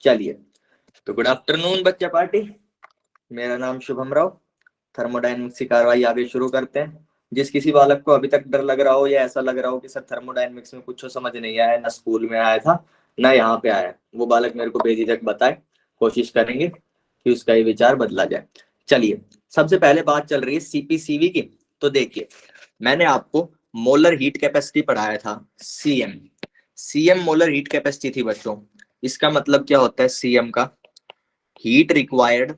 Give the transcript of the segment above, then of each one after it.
चलिए, तो good afternoon बच्चा पार्टी। मेरा नाम शुभम राव। थर्मोडायनेमिक्स की कार्रवाई आगे शुरू करते हैं। जिस किसी बालक को अभी तक डर लग रहा हो या ऐसा लग रहा हो कि सर थर्मोडायनेमिक्स में कुछ समझ नहीं आया, ना स्कूल में आया था ना यहाँ पे आया, वो बालक मेरे को बेझिझक बताए। कोशिश करेंगे कि उसका ये विचार बदला जाए। चलिए, सबसे पहले बात चल रही है सीपीसीवी की। तो देखिए, मैंने आपको मोलर हीट कैपेसिटी पढ़ाया था, CM. CM molar heat capacity थी बच्चों। इसका मतलब क्या होता है सीएम का? Heat required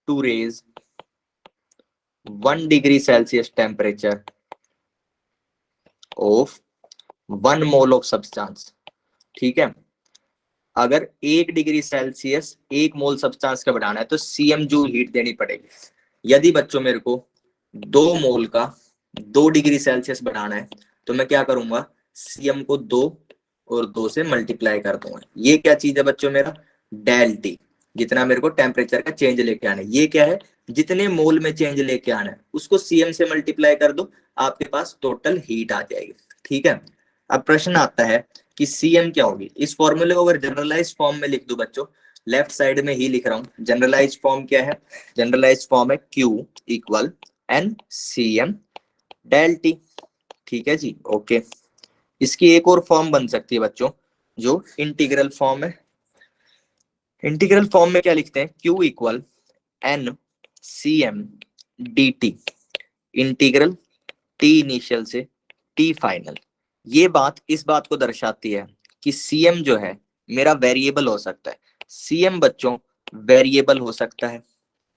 to raise 1 degree Celsius temperature of 1 mole of substance. ठीक है, अगर 1 डिग्री सेल्सियस 1 मोल सब्सटेंस का बढ़ाना है तो सीएम जूल हीट देनी पड़ेगी। यदि बच्चों मेरे को 2 मोल का 2 डिग्री सेल्सियस बढ़ाना है तो मैं क्या करूंगा? सीएम को 2 और 2 से मल्टीप्लाई कर दूंगा। ये क्या चीज है बच्चों? मेरा डेल टी, जितना मेरे को टेम्परेचर का चेंज लेके आना है। ये क्या है? जितने मोल में चेंज लेके आना है उसको सीएम से मल्टीप्लाई कर दो, आपके पास टोटल हीट आ जाएगी। ठीक है, अब प्रश्न आता है कि सीएम क्या होगी। इस फॉर्मूले को अगर जनरलाइज फॉर्म में लिख दो बच्चों, लेफ्ट साइड में ही लिख रहा हूं। जनरलाइज फॉर्म क्या है? जनरलाइज फॉर्म है Q equal N C M del T. ठीक है जी, ओके। इसकी एक और फॉर्म बन सकती है बच्चों, जो इंटीग्रल फॉर्म है। इंटीग्रल फॉर्म में क्या लिखते हैं? Q equal N C M D T, integral T initial से टी फाइनल। ये बात इस बात को दर्शाती है कि सीएम जो है मेरा वेरिएबल हो सकता है। सीएम बच्चों वेरिएबल हो सकता है।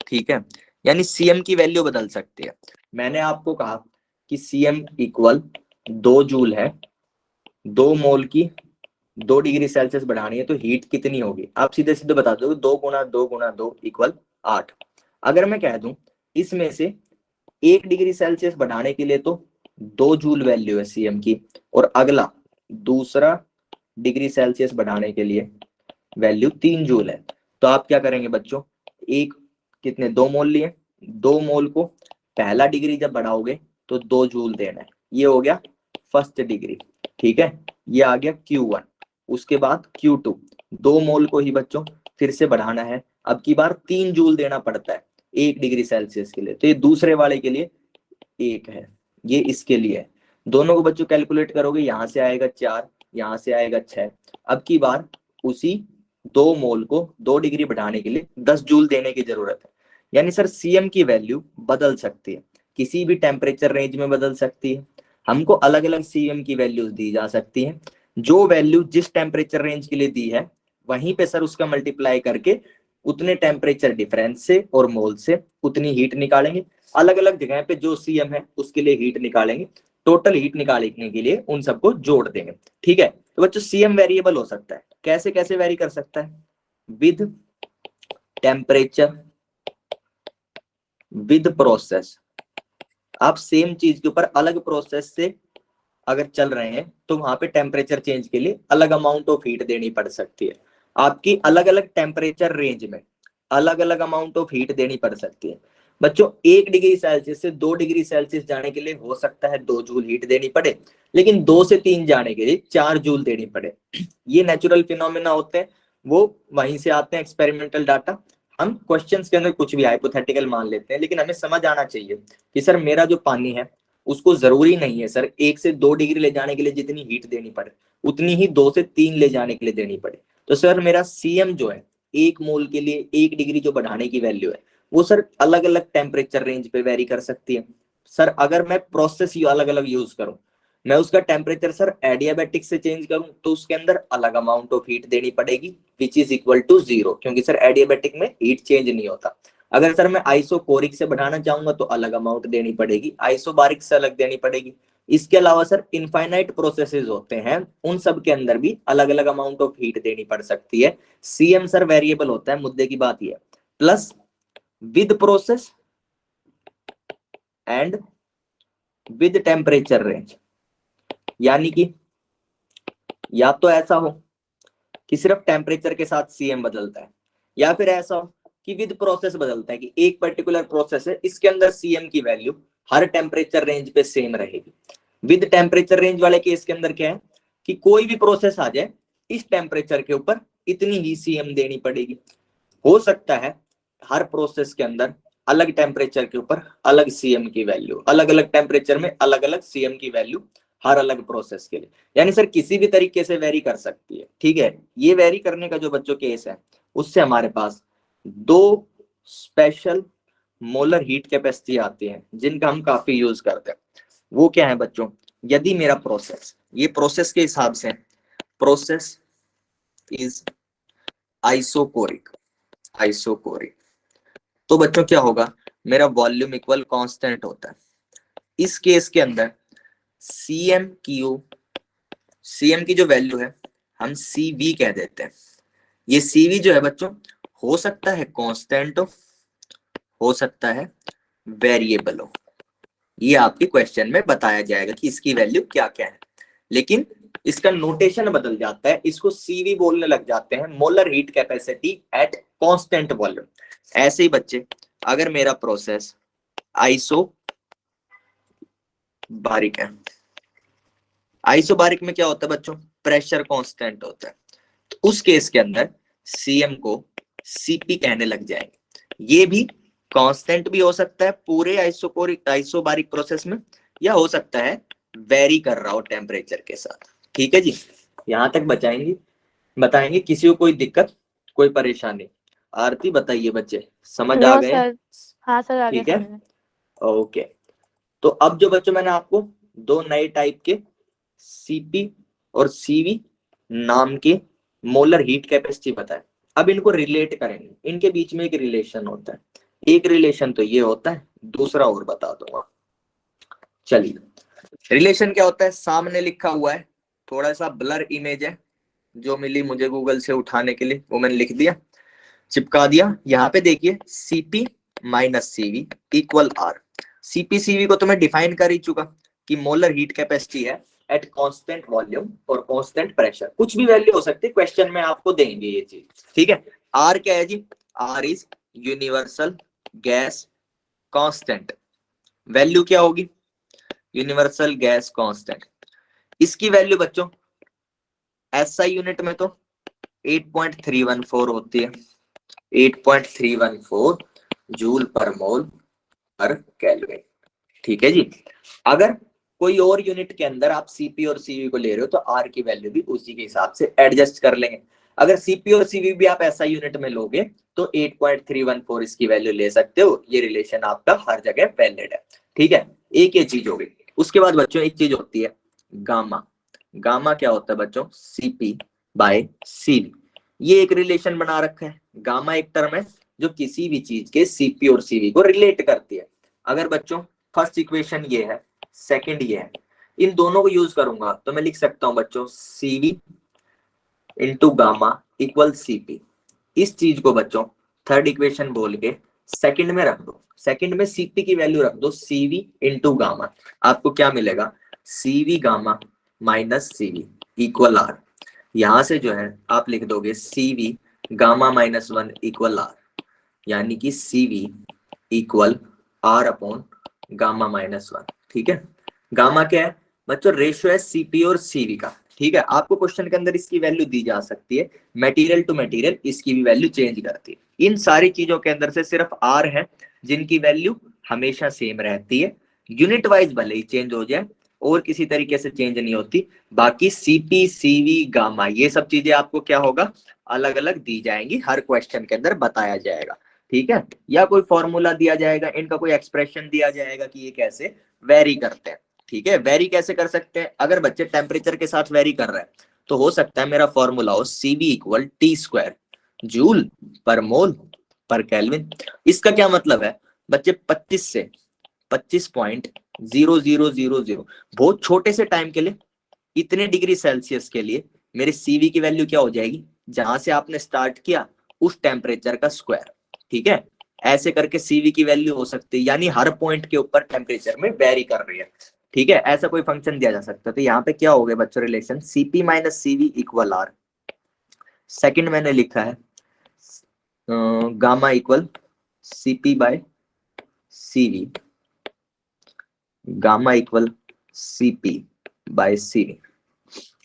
ठीक है, यानी सीएम की वैल्यू बदल सकती है। मैंने आपको कहा कि सीएम इक्वल 2 जूल है। 2 मोल की 2 डिग्री सेल्सियस बढ़ानी है तो हीट कितनी होगी? आप सीधे सीधे बता दो, 2 गुना 2 गुना 2 इक्वल 8। अगर मैं कह दूं इसमें से 1 डिग्री सेल्सियस बढ़ाने के लिए तो 2 जूल वैल्यू है सीएम की, और अगला दूसरा डिग्री सेल्सियस बढ़ाने के लिए वैल्यू 3 जूल है। तो आप क्या करेंगे बच्चों? एक कितने 2 मोल लिए, 2 मोल को पहला डिग्री जब बढ़ाओगे तो 2 जूल देना है। ये हो गया फर्स्ट डिग्री। ठीक है, ये आ गया Q1। उसके बाद Q2, 2 मोल को ही बच्चों फिर से बढ़ाना है। अब की बार 3 जूल देना पड़ता है 1 डिग्री सेल्सियस के लिए। तो ये दूसरे वाले के लिए 1 है, ये इसके लिए है। दोनों को बच्चों कैलकुलेट करोगे, यहां से आएगा 4, यहां से आएगा 6। अब की बार उसी 2 मोल को 2 डिग्री बढ़ाने के लिए 10 जूल देने की जरूरत है। यानी सर सीएम की वैल्यू बदल सकती है, किसी भी टेम्परेचर रेंज में बदल सकती है। हमको अलग अलग सीएम की वैल्यूज दी जा सकती है। जो वैल्यू जिस टेम्परेचर रेंज के लिए दी है वहीं पे सर उसका मल्टीप्लाई करके उतने टेम्परेचर डिफरेंस से और मोल से उतनी हीट निकालेंगे। अलग अलग जगह पे जो सीएम है उसके लिए हीट निकालेंगे, टोटल हीट निकालने के लिए उन सबको जोड़ देंगे। ठीक है, तो बच्चों सीएम वेरिएबल हो सकता है। कैसे कैसे वेरी कर सकता है? With temperature, with process. आप सेम चीज के ऊपर अलग प्रोसेस से अगर चल रहे हैं तो वहां पे टेम्परेचर चेंज के लिए अलग अमाउंट ऑफ हीट देनी पड़ सकती है। आपकी अलग अलग टेम्परेचर रेंज में अलग अलग अमाउंट ऑफ हीट देनी पड़ सकती है। बच्चों 1 डिग्री सेल्सियस से 2 डिग्री सेल्सियस जाने के लिए हो सकता है 2 जूल हीट देनी पड़े, लेकिन 2 से 3 जाने के लिए 4 जूल देनी पड़े। ये नेचुरल फिनोमेना होते हैं, वो वहीं से आते हैं एक्सपेरिमेंटल डाटा। हम क्वेश्चंस के अंदर कुछ भी हाइपोथेटिकल मान लेते हैं, लेकिन हमें समझ आना चाहिए कि सर मेरा जो पानी है उसको जरूरी नहीं है सर 1 से 2 डिग्री ले जाने के लिए जितनी हीट देनी पड़े उतनी ही 2 से 3 ले जाने के लिए देनी पड़े। तो सर मेरा सीएम जो है 1 मोल के लिए 1 डिग्री जो बढ़ाने की वैल्यू है वो सर अलग अलग टेम्परेचर रेंज पे वेरी कर सकती है। सर अगर मैं प्रोसेस अलग अलग यूज करूं, मैं उसका टेम्परेचर सर एडियाबैटिक से चेंज करूं तो उसके अंदर अलग अमाउंट ऑफ हीट देनी पड़ेगी विच इज इक्वल टू 0, क्योंकि सर एडियाबैटिक में हीट चेंज नहीं होता। अगर सर मैं आइसोकोरिक से बढ़ाना चाहूंगा तो अलग अमाउंट देनी पड़ेगी, आइसोबारिक से अलग देनी पड़ेगी। इसके अलावा सर इनफाइनाइट प्रोसेसेस होते हैं, उन सब के अंदर भी अलग अलग अमाउंट ऑफ हीट देनी पड़ सकती है। सीएम सर वेरिएबल होता है, मुद्दे की बात यह plus with process and with temperature range. यानी कि या तो ऐसा हो कि सिर्फ टेम्परेचर के साथ सीएम बदलता है, या फिर ऐसा हो कि विद प्रोसेस बदलता है, कि एक पर्टिकुलर प्रोसेस है इसके अंदर सीएम की वैल्यू हर टेम्परेचर रेंज पे सेम रहेगी। विद टेम्परेचर रेंज वाले केस के अंदर क्या है कि कोई भी प्रोसेस आ जाए इस टेम्परेचर के ऊपर इतनी ही सीएम देनी पड़ेगी। हो सकता है हर प्रोसेस के अंदर अलग टेम्परेचर के ऊपर अलग सीएम की वैल्यू, अलग अलग टेम्परेचर में अलग अलग सीएम की वैल्यू हर अलग प्रोसेस के लिए, यानी सर किसी भी तरीके से वेरी कर सकती है। ठीक है, ये वेरी करने का जो बच्चों केस है उससे हमारे पास दो स्पेशल मोलर हीट कैपेसिटी आती है जिनका हम काफी यूज करते हैं। वो क्या है बच्चों, यदि मेरा प्रोसेस, ये प्रोसेस के हिसाब से प्रोसेस इज आइसोकोरिक, आइसोकोरिक, तो बच्चों क्या होगा, मेरा वॉल्यूम इक्वल कांस्टेंट होता है। इस केस के अंदर सीएम की जो वैल्यू है हम सीवी कह देते हैं। ये सीवी जो है बच्चों हो सकता है कांस्टेंट हो सकता है वेरिएबल हो। ये आपके क्वेश्चन में बताया जाएगा कि इसकी वैल्यू क्या क्या है, लेकिन इसका नोटेशन बदल जाता है, इसको सीवी बोलने लग जाते हैं, molar heat capacity eight constant volume. ऐसे ही बच्चे अगर मेरा प्रोसेस आइसो बारिक है, आइसोबारिक में क्या होता है बच्चों, प्रेशर कांस्टेंट होता है, तो उस केस के अंदर सीएम को सीपी कहने लग जाएंगे। ये भी कांस्टेंट भी हो सकता है पूरे आइसोबारिक प्रोसेस में, या हो सकता है वेरी कर रहा हो टेम्परेचर के साथ। ठीक है जी, यहां तक बताएंगे किसी को कोई दिक्कत कोई परेशानी? आरती बताइए बच्चे, समझ आ नो गए? सर, हाँ सर आगे ठीक है, समझ। ओके। तो अब जो बच्चों मैंने आपको दो नए टाइप के सीपी और सीवी नाम के मोलर हीट कैपेसिटी बताए, अब इनको रिलेट करेंगे, इनके बीच में एक रिलेशन होता है। एक रिलेशन तो ये होता है, दूसरा और बता दूंगा। चलिए, रिलेशन क्या होता है, सामने लिखा हुआ है, थोड़ा सा ब्लर इमेज है जो मिली मुझे गूगल से उठाने के लिए, वो मैंने लिख दिया, चिपका दिया। यहाँ पे देखिए CP minus CV equal R. CP CV को तो मैं डिफाइन कर ही चुका कि मोलर हीट कैपेसिटी है एट कांस्टेंट वॉल्यूम और कांस्टेंट प्रेशर, कुछ भी वैल्यू हो सकती है, क्वेश्चन में आपको देंगे ये चीज। ठीक है, आर क्या है जी, R is universal gas constant. Value क्या होगी, यूनिवर्सल गैस कांस्टेंट। इसकी वैल्यू बच्चों एसआई यूनिट में तो 8.314 होती है, 8.314 जूल पर मोल पर केल्विन। ठीक है जी, अगर कोई और यूनिट के अंदर आप सीपी और सीवी को ले रहे हो तो आर की वैल्यू भी उसी के हिसाब से एडजस्ट कर लेंगे। अगर सीपी और सीवी भी आप ऐसा यूनिट में लोगे तो 8.314 इसकी वैल्यू ले सकते हो। ये रिलेशन आपका हर जगह वैलिड है। ठीक है, एक ये चीज हो गई। उसके बाद बच्चों एक चीज होती है गामा। गामा क्या होता है बच्चों, सीपी बाय सीवी। ये एक रिलेशन बना रखा है। गामा एक टर्म है जो किसी भी चीज के सीपी और सीवी को रिलेट करती है। अगर बच्चों फर्स्ट इक्वेशन ये है, सेकंड ये है, इन दोनों को यूज करूंगा तो मैं लिख सकता हूं बच्चों CV into gamma equal CP. इस चीज को बच्चों थर्ड इक्वेशन बोल के सेकंड में रख दो, सेकंड में सीपी की वैल्यू रख दो सीवी इंटू गामा। आपको क्या मिलेगा, CV gamma minus CV equal R. यहां से जो है आप लिख दोगे CV gamma minus 1 equal R, यानी कि CV equal R upon gamma minus 1। ठीक है, गामा क्या है बच्चों, रेशियो है सीपी और सीवी का। ठीक है, आपको क्वेश्चन के अंदर इसकी वैल्यू दी जा सकती है, मटेरियल टू मटेरियल इसकी भी वैल्यू चेंज करती है। इन सारी चीजों के अंदर से सिर्फ आर है जिनकी वैल्यू हमेशा सेम रहती है, यूनिट वाइज भले ही चेंज हो जाए और किसी तरीके से चेंज नहीं होती। बाकी सीपी सीवी गामा ये सब चीजें आपको क्या होगा, अलग अलग दी जाएंगी, हर क्वेश्चन के अंदर बताया जाएगा। ठीक है, या कोई फॉर्मूला दिया जाएगा, इनका कोई एक्सप्रेशन दिया जाएगा कि ये कैसे वेरी करते हैं। ठीक है, वेरी कैसे कर सकते हैं, अगर बच्चे टेम्परेचर के साथ वेरी कर रहे हैं तो हो सकता है मेरा फॉर्मूला हो CV equal T square joule per mole पर केल्विन। इसका क्या मतलब है बच्चे, 25 से 25.0000 बहुत छोटे से टाइम के लिए, इतने डिग्री सेल्सियस के लिए मेरे सीवी की वैल्यू क्या हो जाएगी, जहां से आपने स्टार्ट किया उस टेम्परेचर का स्क्वायर। ठीक है, ऐसे करके सीवी की वैल्यू हो सकती है, यानी हर पॉइंट के ऊपर टेम्परेचर में वेरी कर रही है। ठीक है, ऐसा कोई फंक्शन दिया जा सकता है। तो यहाँ पे क्या हो गया बच्चों, relation CP minus CV equal R. Second मैंने लिखा है gamma equal CP by CV, gamma equal CP by CV.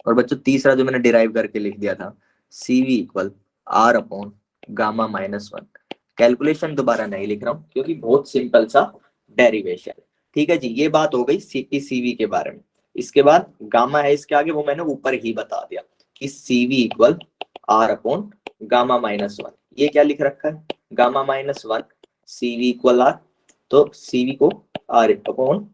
और बच्चों तीसरा जो मैंने डिराइव करके लिख दिया था CV equal R upon gamma minus 1। Calculation दोबारा नहीं लिख रहा हूँ क्योंकि बहुत सिंपल सा डेरिवेशन है। ठीक है जी, ये बात हो गई CP CV के बारे में। इसके बाद गामा है इसके आगे, वो मैंने ऊपर ही बता दिया कि CV equal R upon gamma minus 1। ये क्या लिख रखा है, gamma minus 1 CV equal R, तो CV को R अपॉन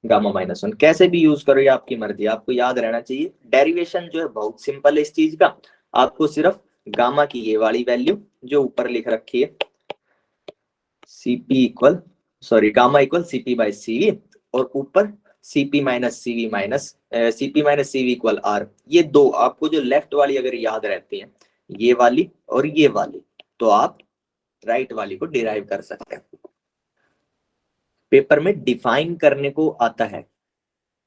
गामा माइनस 1 कैसे भी यूज करो ये आपकी मर्जी, आपको याद रहना चाहिए डेरिवेशन जो है बहुत सिंपल है इस चीज का। आपको सिर्फ गामा की ये वाली वैल्यू जो ऊपर लिख रखी है gamma equal CP by CV, और ऊपर CP minus CV equal R, ये दो आपको जो लेफ्ट वाली अगर याद रहती है ये वाली और ये वाली, तो आप राइट वाली को डिराइव कर सकते हैं। पेपर में डिफाइन करने को आता है।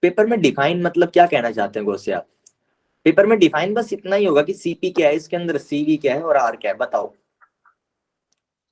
पेपर में डिफाइन मतलब क्या कहना चाहते हैं गोसे आप? पेपर में डिफाइन बस इतना ही होगा कि CP क्या है, इसके अंदर CV क्या है और R क्या है, बताओ।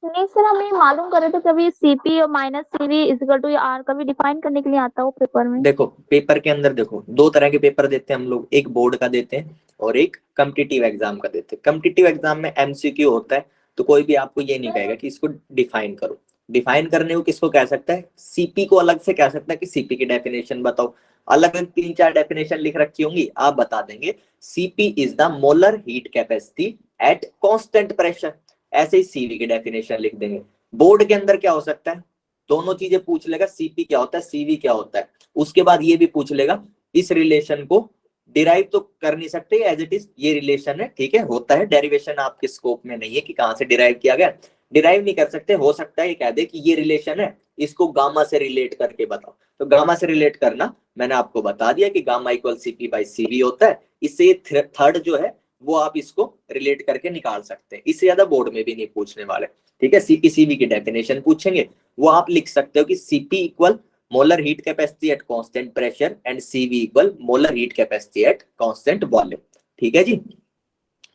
नहीं सर, हम ये मालूम कर रहे थे कभी CP और minus CV equal to R कभी डिफाइन करने के लिए आता हो पेपर में। देखो पेपर के अंदर देखो दो तरह के पेपर देते हैं हम लोग, एक बोर्ड का देते हैं और एक कॉम्पिटिटिव एग्जाम का देते हैं। कॉम्पिटिटिव एग्जाम में MCQ होता है, तो कोई भी आपको ये नहीं कहेगा कि इसको डिफाइन करो। डिफाइन करने को किसको कह सकता है, CP को अलग से कह सकता है कि CP की डेफिनेशन बताओ। अलग अलग 3-4 डेफिनेशन लिख रखी होंगी, आप बता देंगे CP is the molar heat capacity at constant pressure, ऐसे ही CV की डेफिनेशन लिख देंगे। बोर्ड के अंदर क्या हो सकता है, दोनों चीजें पूछ लेगा, CP क्या होता है CV क्या होता है, उसके बाद ये भी पूछ लेगा इस रिलेशन को डिराइव तो कर नहीं सकते एज इट इज, ये रिलेशन है ठीक है, होता है डेरिवेशन आपके स्कोप में नहीं है कि कहां से डिराइव किया गया, डिराइव नहीं कर सकते। हो सकता है ये कह दे कि ये रिलेशन है, इसको गामा से रिलेट करके बताओ, तो गामा से रिलेट करना मैंने आपको बता दिया कि gamma equal CP by CV होता है। इससे थर्ड जो है वो आप इसको रिलेट करके निकाल सकते हैं, इससे ज्यादा बोर्ड में भी नहीं पूछने वाले। ठीक है, CP CV की डेफिनेशन पूछेंगे, वो आप लिख सकते हो कि CP equal molar heat capacity at constant pressure and CV equal molar heat capacity at constant volume। ठीक है जी,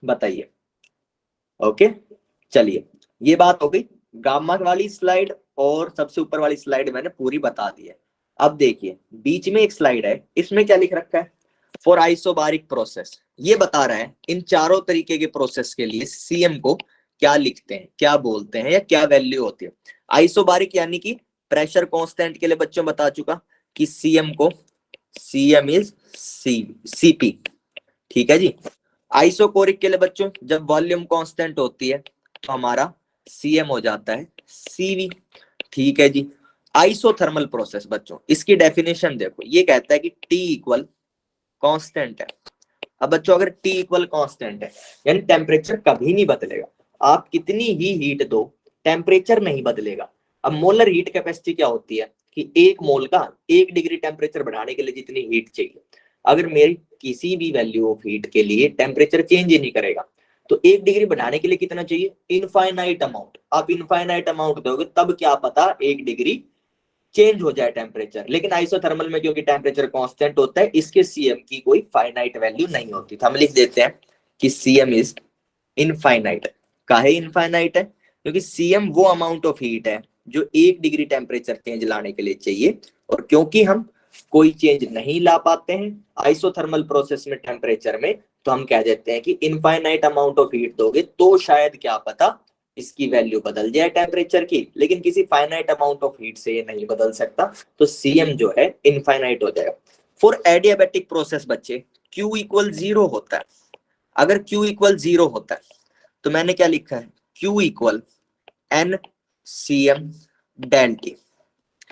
बताइए। ओके, चलिए ये बात हो गई गामा वाली स्लाइड, और सबसे ऊपर वाली स्लाइड मैंने पूरी बता दी है। अब देखिए बीच में एक स्लाइड है, इसमें क्या लिख रखा है, फॉर आइसोबारिक प्रोसेस, ये बता रहा है इन चारों तरीके के प्रोसेस के लिए CM को क्या लिखते हैं, क्या बोलते हैं, या क्या वैल्यू होती है। आइसोबारिक यानी कि प्रेशर कांस्टेंट के लिए बच्चों बता चुका कि CM इज CP। ठीक है जी। आइसोकोरिक के लिए बच्चों जब वॉल्यूम कांस्टेंट होती है तो हमारा CM हो जाता है CV। ठीक है जी। आइसोथर्मल प्रोसेस बच्चों, इसकी डेफिनेशन देखो, ये कहता है कि T इक्वल कांस्टेंट है। अब बच्चों अगर T इक्वल कांस्टेंट है यानी टेम्परेचर कभी नहीं बदलेगा, आप कितनी ही हीट दो टेम्परेचर नहीं बदलेगा। अब मोलर हीट कैपेसिटी क्या होती है कि एक मोल का 1 डिग्री टेम्परेचर बढ़ाने के लिए जितनी हीट चाहिए, अगर मेरी किसी भी वैल्यू ऑफ हीट के लिए टेम्परेचर चेंज ही नहीं करेगा तो 1 डिग्री बढ़ाने के लिए कितना चाहिए, इनफाइनाइट अमाउंट। आप इनफाइनाइट अमाउंट दोगे तब क्या पता 1 डिग्री चेंज हो जाए टेम्परेचर, लेकिन आइसोथर्मल में क्योंकि टेम्परेचर कांस्टेंट होता है इसके CM की कोई फाइनाइट वैल्यू नहीं होती। तो हम लिख देते हैं कि CM इज इनफाइनाइट। काहे इनफाइनाइट है, क्योंकि CM वो अमाउंट ऑफ हीट है जो 1 डिग्री टेम्परेचर चेंज लाने के लिए चाहिए, और क्योंकि हम कोई चेंज नहीं ला पाते हैं आइसोथर्मल प्रोसेस में टेम्परेचर में, तो हम कह देते हैं कि इनफाइनाइट अमाउंट ऑफ हीट दोगे तो शायद क्या पता इसकी वैल्यू बदल जाए टेम्परेचर की, लेकिन किसी फाइनाइट अमाउंट ऑफ हीट से ये नहीं बदल सकता, तो CM जो है इनफाइनाइट हो जाएगा। फॉर एडियाबैटिक प्रोसेस बच्चे Q इक्वल 0 होता है। अगर Q इक्वल 0 होता है तो मैंने क्या लिखा है, Q equal NCM del T।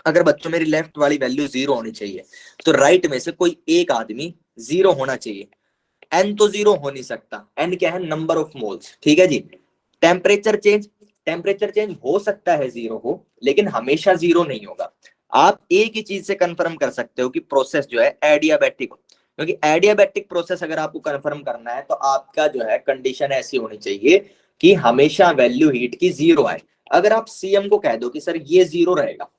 अगर बच्चों मेरी लेफ्ट वाली वैल्यू 0 होनी चाहिए तो राइट में से कोई एक आदमी 0 होना चाहिए। N तो 0 हो नहीं सकता, N क्या है, नंबर ऑफ मोल्स। ठीक है जी। टेम्परेचर चेंज हो सकता है 0 हो, लेकिन हमेशा 0 नहीं होगा। आप एक ही चीज से कंफर्म कर सकते हो कि प्रोसेस जो है एडियाबैटिक हो, क्योंकि एडियाबैटिक प्रोसेस अगर आपको कंफर्म करना है तो आपका जो है कंडीशन ऐसी होनी चाहिए कि हमेशा वैल्यू हीट की 0 आए। अगर आप CM को कह दो कि सर ये 0 रहेगा,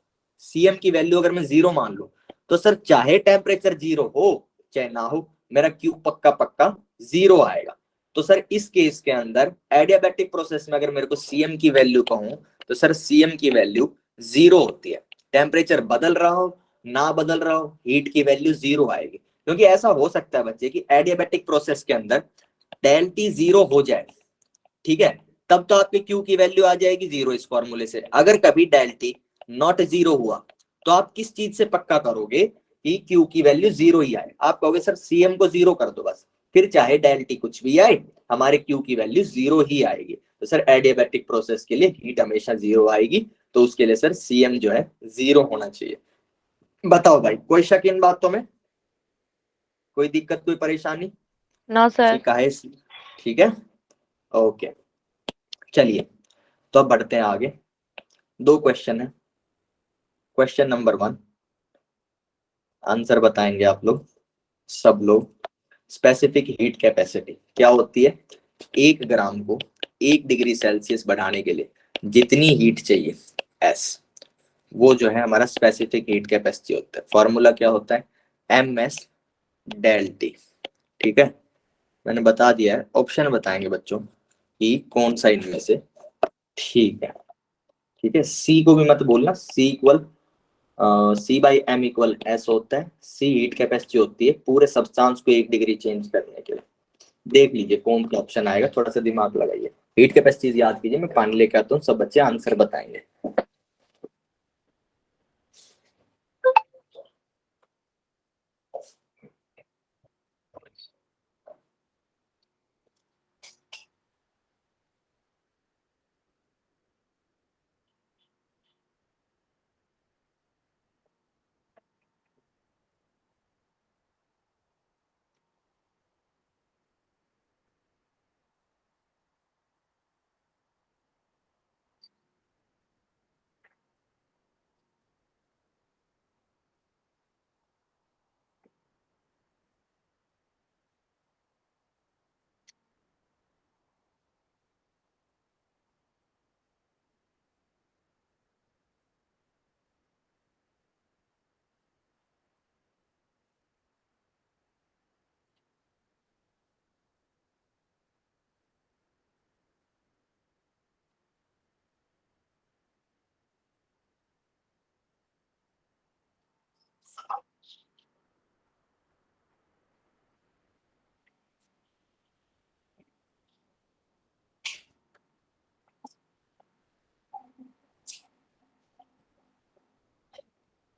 CM की वैल्यू अगर मैं 0 मान लू, तो सर चाहे टेम्परेचर 0 हो चाहे ना हो मेरा Q पक्का पक्का 0 आएगा। तो सर इस केस के अंदर एडियाबैटिक प्रोसेस में अगर मेरे को CM की वैल्यू कहूं तो सर CM की वैल्यू 0 होती है। टेम्परेचर बदल रहा हो ना बदल रहा हो हीट की वैल्यू 0 आएगी। क्योंकि ऐसा हो सकता है बच्चे कि एडियाबैटिक प्रोसेस के अंदर डेल्टी 0 हो जाए, ठीक है, तब तो आपके क्यू की वैल्यू आ जाएगी 0 इस फॉर्मूले से। अगर कभी डेल्टी नॉट 0 हुआ तो आप किस चीज से पक्का करोगे कि क्यू की वैल्यू 0 ही आए? आप कहोगे सर सीएम को 0 कर दो बस, फिर चाहे डेल्टी कुछ भी आए हमारे क्यू की वैल्यू 0 ही आएगी। तो सर एडियाबैटिक प्रोसेस के लिए हीट हमेशा 0 आएगी, तो उसके लिए सर सीएम जो है 0 होना चाहिए। बताओ भाई, कोई शक इन बातों में? कोई दिक्कत, कोई परेशानी? No sir. ठीक है, ठीक है, ओके। चलिए तो अब बढ़ते हैं आगे। 2 क्वेश्चन है। क्वेश्चन नंबर 1, आंसर बताएंगे आप लोग सब लोग। स्पेसिफिक हीट कैपेसिटी क्या होती है? 1 ग्राम को 1 डिग्री सेल्सियस बढ़ाने के लिए जितनी हीट चाहिए एस, वो जो है हमारा स्पेसिफिक हीट कैपेसिटी होता है। फॉर्मूला क्या होता है? M S del T. ठीक है, मैंने बता दिया है। ऑप्शन बताएंगे बच्चों कि कौन सा इनमें से ठीक है। ठीक है, सी को भी मत बोलना। C equal C by M equal S होता है। सी हीट कैपेसिटी होती है पूरे सब्सटेंस को 1 डिग्री चेंज करने के लिए। देख लीजिए कौन सा ऑप्शन आएगा, थोड़ा सा दिमाग लगाइए। हीट कैपेसिटी याद कीजिए, मैं पानी लेकर आता हूँ, सब बच्चे आंसर बताएंगे।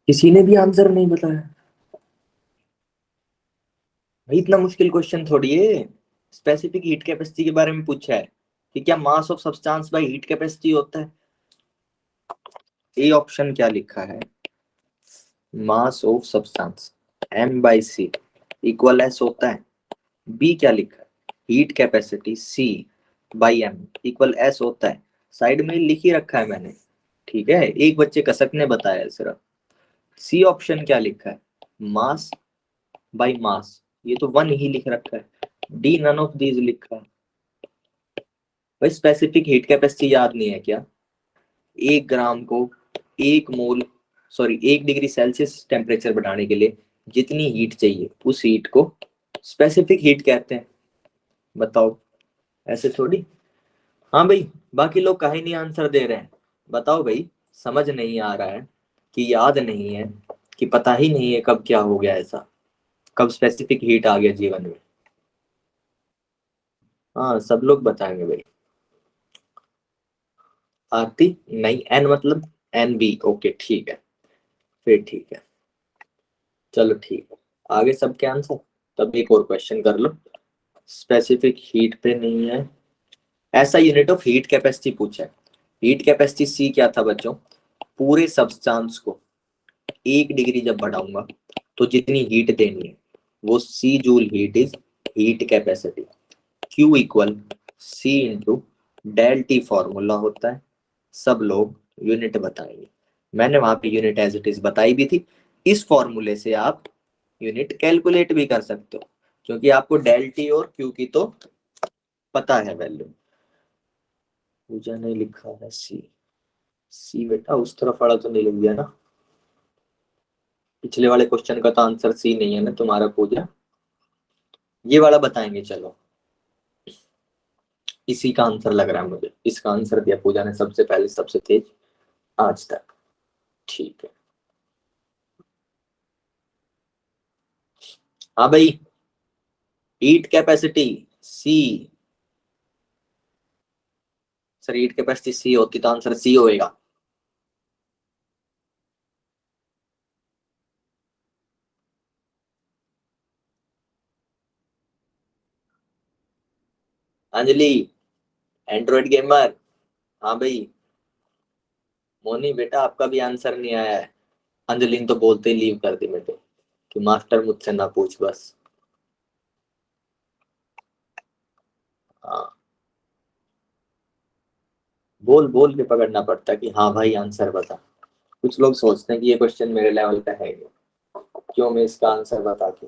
किसी ने भी आंसर नहीं बताया भाई? इतना मुश्किल क्वेश्चन थोड़ी है। स्पेसिफिक हीट कैपेसिटी के बारे में पूछा है कि क्या mass of substance by heat capacity होता है। ए ऑप्शन क्या लिखा है? Mass of substance M by C equal S होता है। बी क्या लिखा है? Heat capacity C by M equal S होता है। साइड में लिख ही रखा है मैंने, ठीक है, एक बच्चे कसक ने बताया सिर्फ। सी ऑप्शन क्या लिखा है? मास बाई मास, ये तो 1 ही लिख रखा है। डी नन ऑफ दीज लिखा है। भाई स्पेसिफिक हीट कैपेसिटी याद नहीं है क्या? 1 ग्राम को 1 मोल, सॉरी 1 डिग्री सेल्सियस टेम्परेचर बढ़ाने के लिए जितनी हीट चाहिए उस हीट को स्पेसिफिक हीट कहते हैं। बताओ, ऐसे थोड़ी। हाँ भाई, बाकी लोग काहे नहीं आंसर दे रहे हैं? बताओ भाई, समझ नहीं आ रहा है कि याद नहीं है कि पता ही नहीं है कब क्या हो गया ऐसा, कब स्पेसिफिक हीट आ गया जीवन में? हाँ सब लोग बताएंगे भाई। आरती नहीं, एन मतलब एन बी, ओके ठीक है, फिर ठीक है, चलो ठीक है। आगे सबके आंसर। तब एक और क्वेश्चन कर लो। स्पेसिफिक हीट पे नहीं है, ऐसा यूनिट ऑफ हीट कैपेसिटी पूछा है। हीट कैपेसिटी सी क्या था बच्चों? पूरे सब्सटेंस को 1 डिग्री जब बढ़ाऊंगा तो जितनी हीट देनी है वो C joule heat is heat capacity. Q equal C into del T formula होता है। सब लोग यूनिट बताएंगे। मैंने वहां पे यूनिट एज इट इज बताई भी थी। इस फॉर्मूले से आप यूनिट कैलकुलेट भी कर सकते हो, क्योंकि आपको डेल टी और क्यू की तो पता है वैल्यू। पूजा ने लिखा है सी। सी बेटा उस तरफ वाला तो नहीं लिख दिया ना? पिछले वाले क्वेश्चन का तो आंसर सी नहीं है ना तुम्हारा पूजा? ये वाला बताएंगे चलो। इसी का आंसर लग रहा है मुझे, इसका आंसर दिया पूजा ने सबसे पहले, सबसे तेज आज तक। ठीक है, हाँ भाई, heat capacity C, sir heat capacity C होती तो आंसर सी होएगा। अंजलि, एंड्रॉइड गेमर, हाँ भाई। मोनी बेटा आपका भी आंसर नहीं आया है। अंजलि ने तो बोलते ही लीव कर दी बेटे कि मास्टर मुझसे ना पूछ बस। हाँ, बोल बोल के पकड़ना पड़ता है कि हाँ भाई आंसर बता। कुछ लोग सोचते हैं कि ये क्वेश्चन मेरे लेवल का है ही नहीं, क्यों मैं इसका आंसर बता के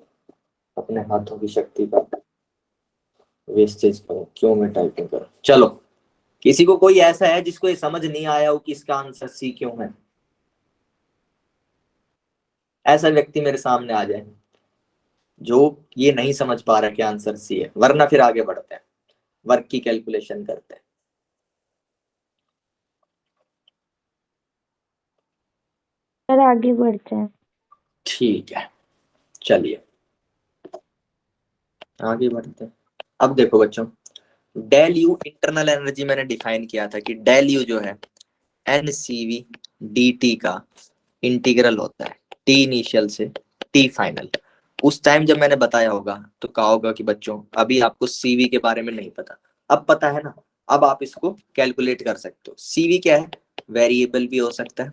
अपने हाथों की शक्ति का वेस्टेज करूं, क्यों मैं टाइपिंग करूं। चलो, किसी को कोई ऐसा है जिसको ये समझ नहीं आया हो कि इसका आंसर सी क्यों है? ऐसा व्यक्ति मेरे सामने आ जाए जो ये नहीं समझ पा रहा कि आंसर सी है, वरना फिर आगे बढ़ते हैं, वर्क की कैलकुलेशन करते हैं। सर आगे बढ़ते हैं। ठीक है, चलिए आगे बढ़ते हैं। अब देखो बच्चों, डेल यू इंटरनल एनर्जी मैंने डिफाइन किया था कि डेल यू जो है N C V D T का इंटीग्रल होता है, टी इनिशियल से टी फाइनल। उस टाइम जब मैंने बताया होगा तो कहा होगा कि बच्चों अभी आपको सीवी के बारे में नहीं पता, अब पता है ना, अब आप इसको कैलकुलेट कर सकते हो। सीवी क्या है? वेरिएबल भी हो सकता है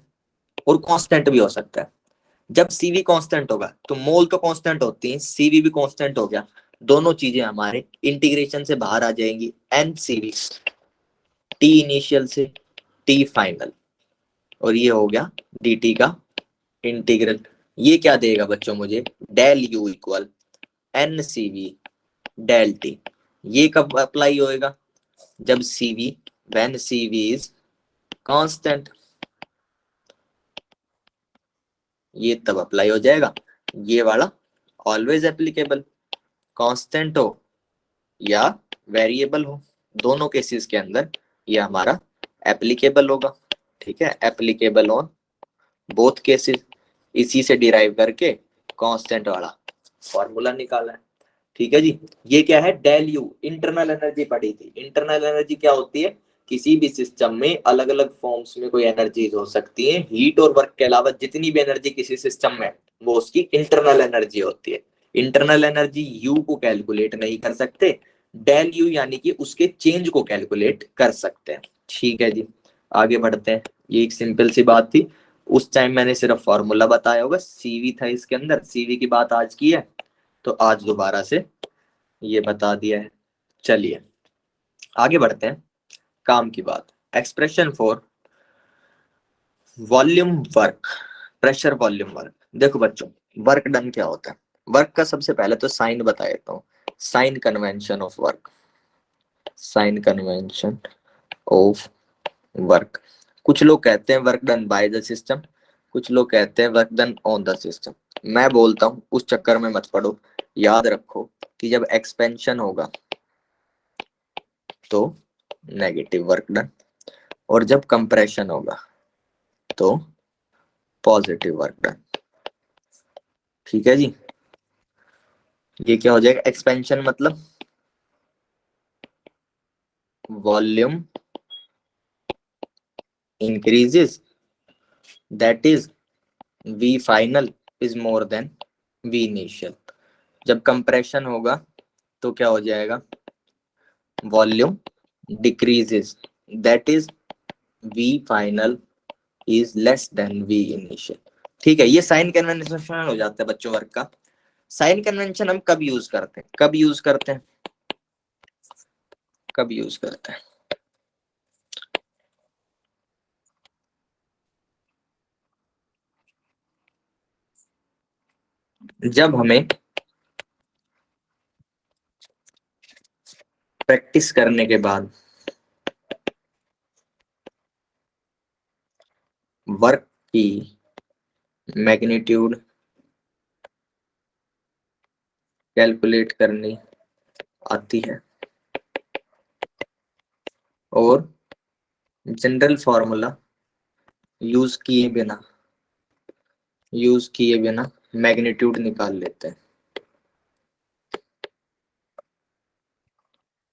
और कांस्टेंट भी हो सकता है। जब सीवी कांस्टेंट होगा तो मोल तो कांस्टेंट होती है, सीवी भी कांस्टेंट हो गया, दोनों चीजें हमारे इंटीग्रेशन से बाहर आ जाएंगी। एन सीवी टी इनिशियल से टी फाइनल, और ये हो गया dt का इंटीग्रल। ये क्या देगा बच्चों मुझे? Del U equal N C V del T. ये कब अप्लाई होएगा? जब CV, when CV is constant, ये तब अप्लाई हो जाएगा। ये वाला ऑलवेज एप्लीकेबल, कांस्टेंट हो या वेरिएबल हो, दोनों केसेस के अंदर ये हमारा एप्लीकेबल होगा। ठीक है, एप्लीकेबल ऑन बोथ केसेस। इसी से डिराइव करके कांस्टेंट वाला फॉर्मूला निकाला है। ठीक है जी। ये क्या है? डेल यू इंटरनल एनर्जी पढ़ी थी। इंटरनल एनर्जी क्या होती है? किसी भी सिस्टम में अलग अलग फॉर्म्स में कोई एनर्जीज हो सकती है, हीट और वर्क के अलावा जितनी भी एनर्जी किसी सिस्टम में, वो उसकी इंटरनल एनर्जी होती है। इंटरनल एनर्जी यू को कैलकुलेट नहीं कर सकते, डेल यू यानी कि उसके चेंज को कैलकुलेट कर सकते हैं। ठीक है जी, आगे बढ़ते हैं। ये एक सिंपल सी बात थी। उस टाइम मैंने सिर्फ फॉर्मूला बताया होगा, सीवी था इसके अंदर, सीवी की बात आज की है तो आज दोबारा से ये बता दिया है। चलिए आगे बढ़ते हैं, काम की बात। Expression for volume work, pressure volume work. देखो बच्चों, वर्क डन क्या होता है? वर्क का सबसे पहले तो साइन बता देता हूँ। Sign convention of work, sign convention of work. कुछ लोग कहते हैं work done by the system, कुछ लोग कहते हैं work done on the system. मैं बोलता हूँ उस चक्कर में मत पड़ो, याद रखो कि जब एक्सपेंशन होगा तो नेगेटिव वर्क डन, और जब कंप्रेशन होगा तो पॉजिटिव वर्क डन। ठीक है जी। ये क्या हो जाएगा? एक्सपेंशन मतलब volume increases, that is V final is more than V initial. जब कंप्रेशन होगा तो क्या हो जाएगा? Volume decreases, that is V final is less than V initial. ठीक है, ये साइन कन्वेंशन हो जाता है बच्चों वर्क का। साइन कन्वेंशन हम कब यूज करते हैं? कब यूज करते हैं? कब यूज करते हैं? जब हमें प्रैक्टिस करने के बाद वर्क की मैग्नीट्यूड कैलकुलेट करनी आती है और जनरल फॉर्मूला यूज किए बिना मैग्नीट्यूड निकाल लेते हैं।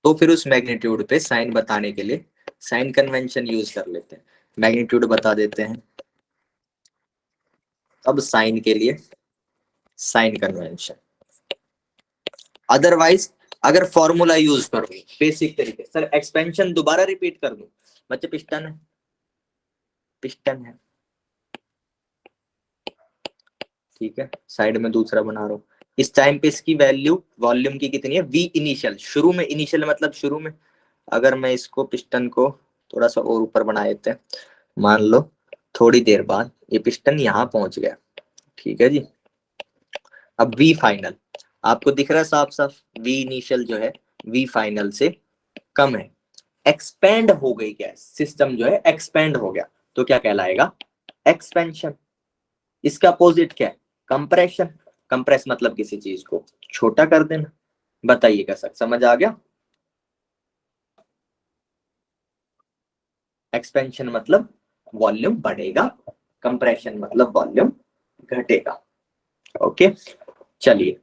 तो फिर उस मैग्नीट्यूड पे साइन बताने के लिए साइन कन्वेंशन यूज कर लेते हैं, मैग्नीट्यूड बता देते हैं। अब साइन के लिए साइन कन्वेंशन, अदरवाइज अगर फॉर्मूला यूज करो बेसिक तरीके, सर एक्सपेंशन दोबारा रिपीट कर दूं बच्चे, पिस्टन है, पिस्टन है, ठीक है, साइड में दूसरा बना रहा हूं। इस टाइम पे इसकी वैल्यू वॉल्यूम की कितनी है, वी इनिशियल, शुरू में, इनिशियल मतलब शुरू में। अगर मैं इसको पिस्टन को थोड़ा सा और ऊपर बना देते हैं, मान लो थोड़ी देर बाद ये पिस्टन यहां पहुंच गया, ठीक है जी। अब वी फाइनल आपको दिख रहा है साफ साफ, वी इनिशियल जो है वी फाइनल से कम है, एक्सपेंड हो गई गैस, सिस्टम जो है एक्सपेंड हो गया, तो क्या कहलाएगा, एक्सपेंशन। इसका अपोजिट क्या है, कंप्रेशन। कंप्रेस मतलब किसी चीज को छोटा कर देना। बताइएगा सर, समझ आ गया? एक्सपेंशन मतलब वॉल्यूम बढ़ेगा, कंप्रेशन मतलब वॉल्यूम घटेगा। ओके, चलिए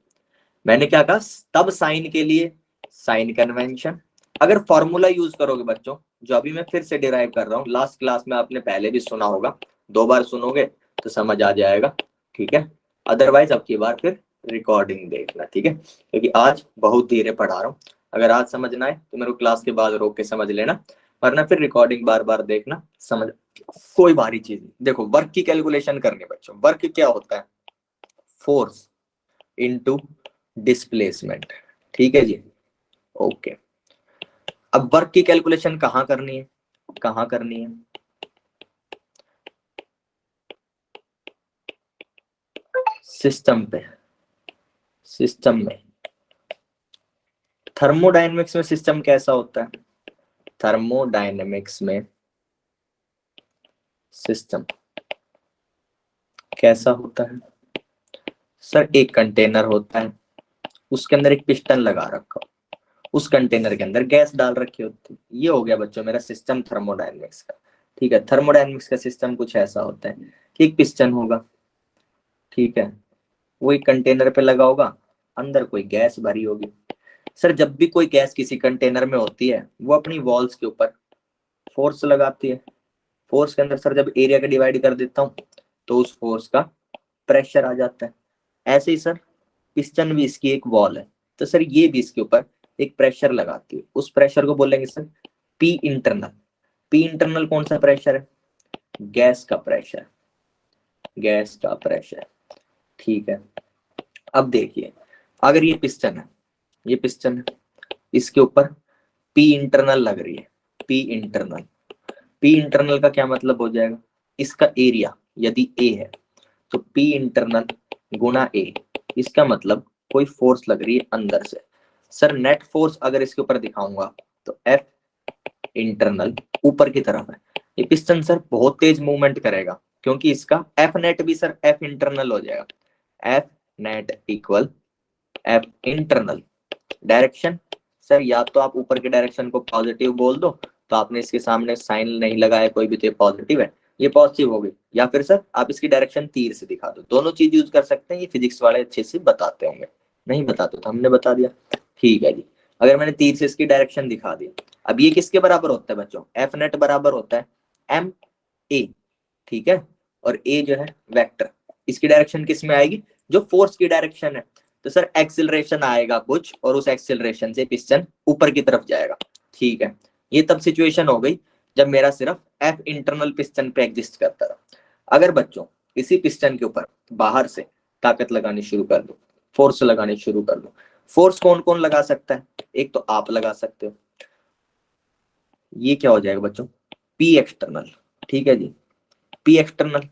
मैंने क्या कहा, तब साइन के लिए साइन कन्वेंशन। अगर फॉर्मूला यूज करोगे बच्चों, जो अभी मैं फिर से डिराइव कर रहा हूँ, लास्ट क्लास में आपने पहले भी सुना होगा, 2 बार सुनोगे तो समझ आ जाएगा, ठीक है। अदरवाइज अब की बार फिर रिकॉर्डिंग देखना, ठीक है, क्योंकि आज बहुत धीरे पढ़ा रहा हूँ। अगर आज समझना है तो मेरे को क्लास के बाद रोक के समझ लेना, वरना फिर रिकॉर्डिंग बार बार देखना, समझ कोई भारी चीज नहीं। देखो वर्क की कैलकुलेशन करनी बच्चों, वर्क क्या होता है, फोर्स इनटू डिस्प्लेसमेंट, ठीक है जी। ओके, अब वर्क की कैलकुलेशन कहां करनी है, कहां करनी है, सिस्टम पे, सिस्टम में। थर्मोडायनेमिक्स में सिस्टम कैसा होता है, थर्मोडायनेमिक्स में सिस्टम कैसा होता है, सर एक कंटेनर होता है, उसके अंदर एक पिस्टन लगा रखा, उस कंटेनर के अंदर गैस डाल रखी होती है। ये हो गया बच्चों मेरा सिस्टम थर्मोडायनेमिक्स का, ठीक है। थर्मोडायनेमिक्स का सिस्टम कुछ ऐसा होता है कि एक पिस्टन होगा, ठीक है, वो एक कंटेनर पे लगा होगा, अंदर कोई गैस भरी होगी। सर जब भी कोई गैस किसी कंटेनर में होती है, वो अपनी वॉल्स के ऊपर फोर्स लगाती है, फोर्स के अंदर सर जब एरिया का डिवाइड कर देता हूँ तो उस फोर्स का प्रेशर आ जाता है। ऐसे ही सर पिस्टन भी इसकी एक वॉल है, तो सर ये भी इसके ऊपर एक प्रेशर लगाती है, उस प्रेशर को बोलेंगे sir P internal. P internal कौन सा प्रेशर है, गैस का प्रेशर, गैस का प्रेशर, ठीक है। अब देखिए अगर ये पिस्टन है, ये पिस्टन है, इसके ऊपर पी इंटरनल लग रही है, पी इंटरनल। पी इंटरनल का क्या मतलब हो जाएगा, इसका एरिया यदि ए है तो पी इंटरनल गुना ए, इसका मतलब कोई फोर्स लग रही है अंदर से। सर नेट फोर्स अगर इसके ऊपर दिखाऊंगा तो एफ इंटरनल ऊपर की तरफ है, ये पिस्टन सर बहुत तेज मूवमेंट करेगा, क्योंकि इसका एफ नेट भी सर एफ इंटरनल हो जाएगा, F net equal F internal. Direction sir या तो आप ऊपर के डायरेक्शन को पॉजिटिव बोल दो, तो आपने इसके सामने साइन नहीं लगाया कोई भी, तो ये पॉजिटिव है, ये पॉजिटिव हो गई, या फिर सर आप इसकी डायरेक्शन तीर से दिखा दो, दोनों चीज यूज कर सकते हैं। ये फिजिक्स वाले अच्छे से बताते होंगे, नहीं बताते तो हमने बता दिया, ठीक है जी। अगर मैंने तीर से इसकी डायरेक्शन दिखा दी, अब ये किसके बराबर होता है बच्चों, एफ नेट बराबर होता है एम ए, ठीक है, और ए जो है वेक्टर, इसकी डायरेक्शन किस में आएगी, जो फोर्स की डायरेक्शन है, तो सर एक्सिलरेशन आएगा कुछ, और उस एक्सिलरेशन से पिस्टन ऊपर की तरफ जाएगा, ठीक है। ये तब सिचुएशन हो गई जब मेरा सिर्फ एफ इंटरनल पिस्टन पे एग्जिस्ट करता था। अगर बच्चों इसी पिस्टन के ऊपर बाहर से ताकत लगानी शुरू कर दो, फोर्स लगानी शुरू कर दो, फोर्स कौन कौन लगा सकता है, एक तो आप लगा सकते हो, ये क्या हो जाएगा बच्चों, पी एक्सटर्नल, ठीक है जी, पी एक्सटर्नल,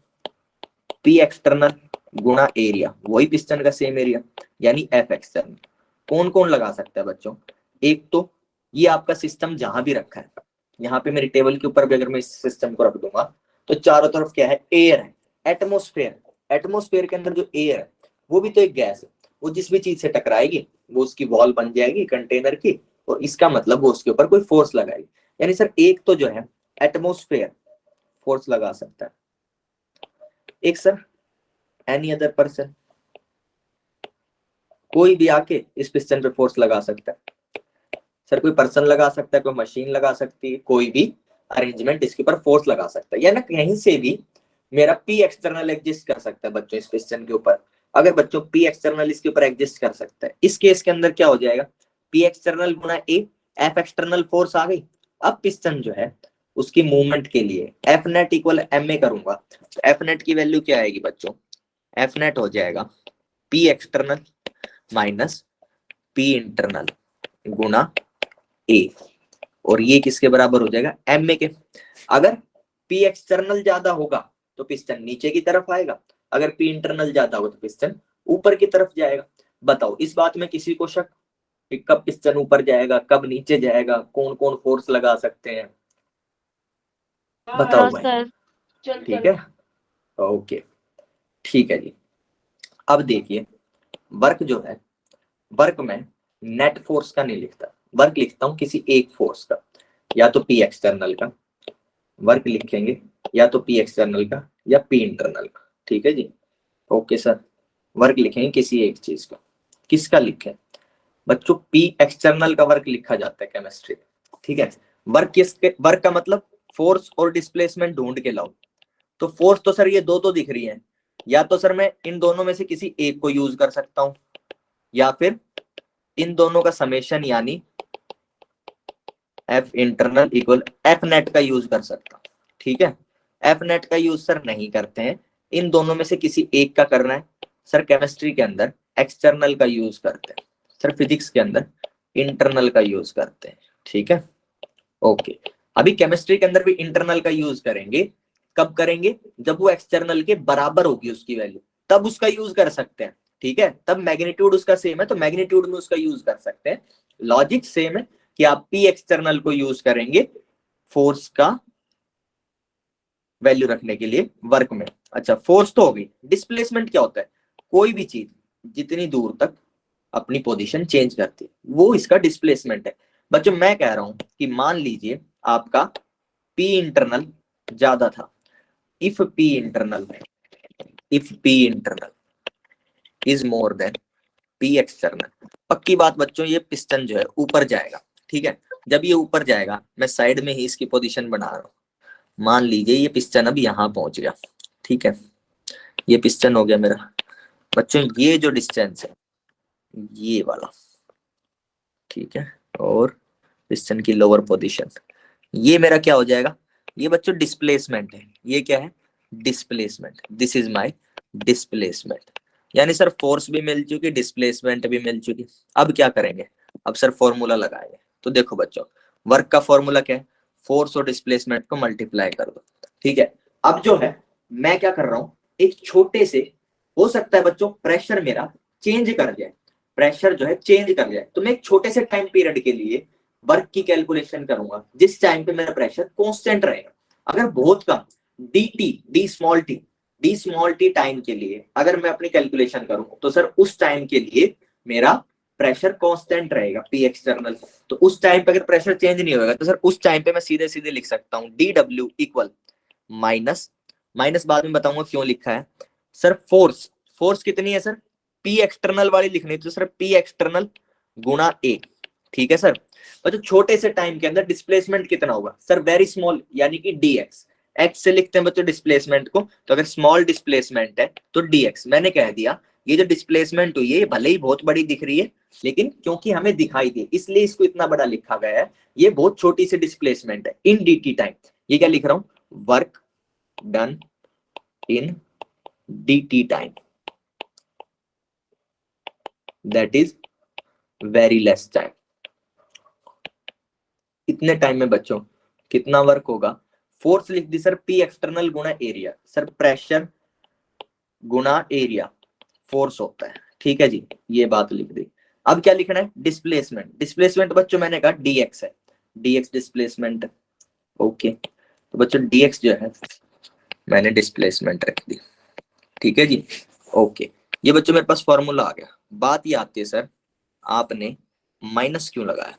पी एक्सटर्नल गुणा एरिया, वही पिस्टन का सेम एरिया, यानी एफ एक्सटर्नल। कौन कौन लगा सकता है बच्चों, एक तो ये आपका सिस्टम जहां भी रखा है, यहाँ पे मेरी टेबल के ऊपर भी अगर मैं इस सिस्टम को रख दूंगा तो चारों तरफ क्या है, एयर है, एटमोस्फेयर, एटमोस्फेयर के अंदर जो एयर है वो भी तो एक गैस है, वो जिस भी चीज से टकराएगी वो उसकी वॉल बन जाएगी कंटेनर की, और इसका मतलब वो उसके ऊपर कोई फोर्स लगाएगी। यानी सर एक तो जो है एटमोस्फेयर फोर्स लगा सकता है, एक सर एनी अदर पर्सन, कोई भी आके इस पिस्टन पे फोर्स लगा सकता है। सर कोई पर्सन लगा सकता है, कोई मशीन लगा सकती है, कोई भी अरेंजमेंट इसके ऊपर फोर्स लगा सकता है, या ना कहीं से भी मेरा पी एक्सटर्नल एग्जिस्ट कर सकता है बच्चों इस पिस्टन के ऊपर। अगर बच्चों पी एक्सटर्नल इसके ऊपर एग्जिस्ट कर सकता है, इस केस के अंदर क्या हो जाएगा, पी एक्सटर्नल गुना ए, एफ एक्सटर्नल फोर्स आ गई। अब पिस्टन जो है उसकी मूवमेंट के लिए F net equal M A करूंगा, तो एफ नेट की वैल्यू क्या आएगी बच्चों, एफ नेट हो जाएगा P external minus P internal गुना ए, और ये किसके बराबर हो जाएगा, एम ए के। अगर पी एक्सटर्नल ज्यादा होगा तो पिस्टन नीचे की तरफ आएगा, अगर पी इंटरनल ज्यादा होगा तो पिस्टन ऊपर की तरफ जाएगा। बताओ इस बात में किसी को शक कि कब पिस्टन ऊपर जाएगा कब नीचे जाएगा, कौन कौन फोर्स लगा सकते हैं, बताओ भाई। ठीक है, ओके ठीक है जी। अब देखिए वर्क जो है, वर्क में नेट फोर्स का नहीं लिखता, वर्क लिखता हूं किसी एक फोर्स का, या तो पी एक्सटर्नल का वर्क लिखेंगे, या तो पी एक्सटर्नल का या पी इंटरनल का। ठीक है जी, ओके सर, वर्क लिखेंगे किसी एक चीज का, किसका लिखें बच्चों, पी एक्सटर्नल का वर्क लिखा जाता है केमिस्ट्री में। ठीक है, वर्क किसके, वर्क का मतलब फोर्स और डिस्प्लेसमेंट ढूंढ के लाओ। तो फोर्स तो सर ये दो तो दिख रही है, या तो सर मैं इन दोनों में से किसी एक को यूज कर सकता हूं, या फिर इन दोनों का समेशन यानी F internal equal F net का यूज कर सकता हूं। ठीक है, एफ नेट का यूज सर नहीं करते हैं, इन दोनों में से किसी एक का करना है। सर केमिस्ट्री के अंदर एक्सटर्नल का यूज करते हैं, सर फिजिक्स के अंदर इंटरनल का यूज करते हैं। ठीक है, ओके। अभी केमिस्ट्री के अंदर भी इंटरनल का यूज करेंगे, कब करेंगे, जब वो एक्सटर्नल के बराबर होगी उसकी वैल्यू, तब उसका यूज कर सकते हैं। ठीक है, तब मैग्नीट्यूड उसका सेम है तो मैग्नीट्यूड में उसका यूज कर सकते हैं। लॉजिक सेम है कि आप पी एक्सटर्नल को यूज करेंगे फोर्स का वैल्यू रखने के लिए वर्क में। अच्छा फोर्स तो होगी, डिस्प्लेसमेंट क्या होता है, कोई भी चीज जितनी दूर तक अपनी पोजीशन चेंज करती है वो इसका डिस्प्लेसमेंट है। बच्चों मैं कह रहा हूं कि मान लीजिए आपका पी इंटरनल ज्यादा था, if P internal is more than P external, पक्की बात बच्चों ये पिस्टन जो है ऊपर जाएगा। ठीक है, जब ये ऊपर जाएगा, मैं साइड में ही इसकी पोजीशन बना रहा हूं, मान लीजिए ये पिस्टन अब यहां पहुंच गया। ठीक है, ये पिस्टन हो गया मेरा बच्चों, ये जो डिस्टेंस है ये वाला, ठीक है, और पिस्टन की लोअर पोजीशन, ये मेरा क्या हो जाएगा, ये बच्चों डिस्प्लेसमेंट है। ये क्या है, displacement, this is my displacement. यानी सर फोर्स भी मिल चुकी, डिस्प्लेसमेंट भी मिल चुकी। अब क्या करेंगे, अब सर फॉर्मूला लगाएंगे। तो देखो बच्चों वर्क का फॉर्मूला क्या है, फोर्स और डिस्प्लेसमेंट को मल्टीप्लाई कर दो। ठीक है, अब जो है मैं क्या कर रहा हूं, एक छोटे से, हो सकता है बच्चों प्रेशर मेरा चेंज कर जाए, प्रेशर जो है चेंज कर जाए, तो मैं एक छोटे से टाइम पीरियड के लिए वर्क की कैलकुलेशन करूंगा जिस टाइम पे मेरा प्रेशर कांस्टेंट रहेगा। अगर बहुत कम डी स्मॉल टी टाइम के लिए अगर मैं अपनी कैलकुलेशन करूं तो सर उस टाइम के लिए मेरा प्रेशर कांस्टेंट रहेगा पी एक्सटर्नल। तो उस टाइम पे अगर प्रेशर चेंज नहीं होगा तो सर उस टाइम पे मैं सीधे सीधे लिख सकता हूं D W equal minus, minus बाद में बताऊंगा क्यों लिखा है सर, फोर्स कितनी है सर, पी एक्सटर्नल वाली लिखनी तो सर पी एक्सटर्नल गुना ए। ठीक है सर, और जो छोटे से टाइम के अंदर डिस्प्लेसमेंट कितना होगा सर, वेरी स्मॉल यानी कि dx, x से लिखते हैं बच्चों डिस्प्लेसमेंट को, तो अगर स्मॉल डिस्प्लेसमेंट है तो dx। मैंने कह दिया ये जो डिस्प्लेसमेंट हुई है भले ही बहुत बड़ी दिख रही है, लेकिन क्योंकि हमें दिखाई दी इसलिए इसको इतना बड़ा लिखा गया है, ये बहुत छोटी सी डिस्प्लेसमेंट है इन dt टाइम। ये क्या लिख रहा हूं, work done in dt time, that is very less time. इतने टाइम में बच्चों कितना वर्क होगा, फोर्स लिख दी सर पी एक्सटर्नल गुना एरिया, सर प्रेशर गुना एरिया फोर्स होता है। ठीक है जी, ये बात लिख दी। अब क्या लिखना है, डिस्प्लेसमेंट, डिस्प्लेसमेंट बच्चों मैंने कहा dx है, dx डिस्प्लेसमेंट। ओके, तो बच्चों dx जो है मैंने डिस्प्लेसमेंट रख दी। ठीक है जी, ओके, ये बच्चों मेरे पास फॉर्मूला आ गया। बात ये आती है सर आपने माइनस क्यों लगाया,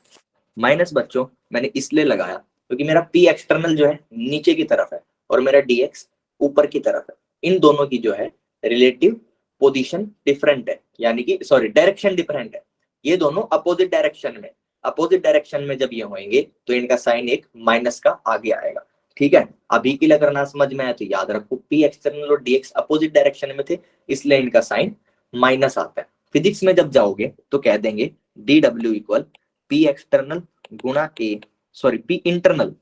माइनस बच्चों मैंने इसलिए लगाया क्योंकि मेरा पी एक्सटर्नल जो है नीचे की तरफ है और मेरा dx ऊपर की तरफ है, इन दोनों की जो है रिलेटिव पोजीशन डिफरेंट है, यानी कि सॉरी डायरेक्शन डिफरेंट है, ये दोनों अपोजिट डायरेक्शन में, अपोजिट डायरेक्शन में जब ये होंगे तो इनका साइन एक माइनस का आगे आएगा। ठीक है, अभी के लिए अगर ना समझ में आए तो याद रखो पी एक्सटर्नल और डी एक्स अपोजिट डायरेक्शन में थे, इसलिए इनका साइन माइनस आता है। फिजिक्स में जब जाओगे तो कह देंगे D W equal P external गुना ए, सॉरी पी इंटरनल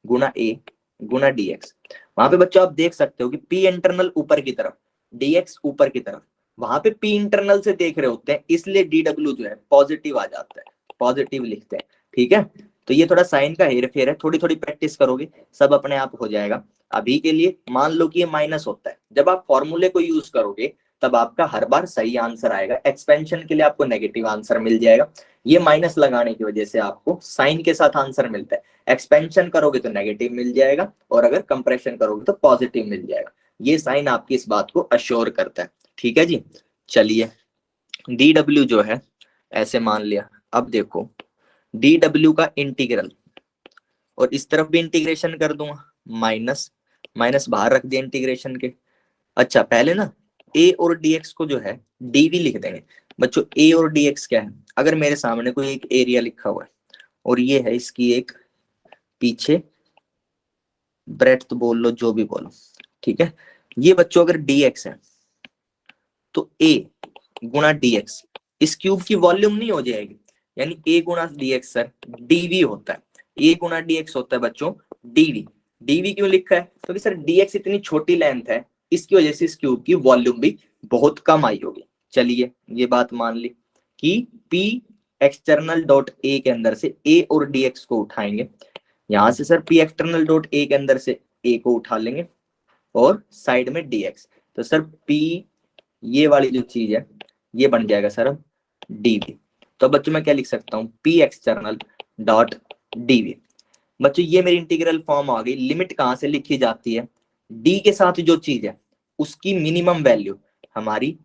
गुना ए गुना डी एक्स। वहां पे बच्चों आप देख सकते हो कि पी इंटरनल ऊपर की तरफ, डी एक्स ऊपर की तरफ, वहां पे पी इंटरनल से देख रहे होते हैं, इसलिए डी डब्ल्यू जो है पॉजिटिव आ जाता है, पॉजिटिव लिखते हैं। ठीक है, तो ये थोड़ा साइन का हेर फेर है, थोड़ी थोड़ी प्रैक्टिस करोगे सब अपने आप हो जाएगा। अभी के लिए मान लो कि ये माइनस होता है, जब आप फॉर्मूले को यूज करोगे तब आपका हर बार सही आंसर आएगा, एक्सपेंशन के लिए आपको नेगेटिव आंसर मिल जाएगा। ये माइनस लगाने की वजह से आपको साइन के साथ आंसर मिलता है, एक्सपेंशन करोगे तो नेगेटिव मिल जाएगा और अगर कंप्रेशन करोगे तो पॉजिटिव मिल जाएगा। ये साइन आपकी इस बात को अश्योर करता है। ठीक है जी, चलिए डी डब्ल्यू जो है ऐसे मान लिया। अब देखो डी डब्ल्यू का इंटीग्रल, और इस तरफ भी इंटीग्रेशन कर दूंगा, माइनस माइनस बाहर रख दिया इंटीग्रेशन के। अच्छा पहले ना ए और डी एक्स को जो है डीवी लिख देंगे बच्चों। ए और डी एक्स क्या है, अगर मेरे सामने कोई एक एरिया लिखा हुआ है और ये है इसकी एक पीछे ब्रेड्थ बोल लो जो भी बोलो, ठीक है, ये बच्चों अगर डी एक्स है तो ए गुना डी एक्स इस क्यूब की वॉल्यूम नहीं हो जाएगी, यानी ए गुना डी एक्स सर डीवी होता है, ए गुना डी एक्स होता है बच्चों डीवी। डीवी क्यों लिखा है, क्योंकि सर डी एक्स इतनी छोटी लेंथ है, इसकी वजह से इस क्यूब की वॉल्यूम भी बहुत कम आई होगी। चलिए ये बात मान ली कि पी एक्सटर्नल डॉट ए के अंदर से ए और डी एक्स को उठाएंगे, यहां से sir P external dot A के अंदर से ए को उठा लेंगे और साइड में डी एक्स, तो सर पी ये वाली जो चीज है ये बन जाएगा सर अब डीवी। तो बच्चों मैं क्या लिख सकता हूँ, पी एक्सटर्नल डॉट डीवी। बच्चों ये मेरी इंटीग्रल फॉर्म आ गई। लिमिट कहाँ से लिखी जाती है, डी के साथ जो चीज है उसकी मिनिमम वैल्यू हमारी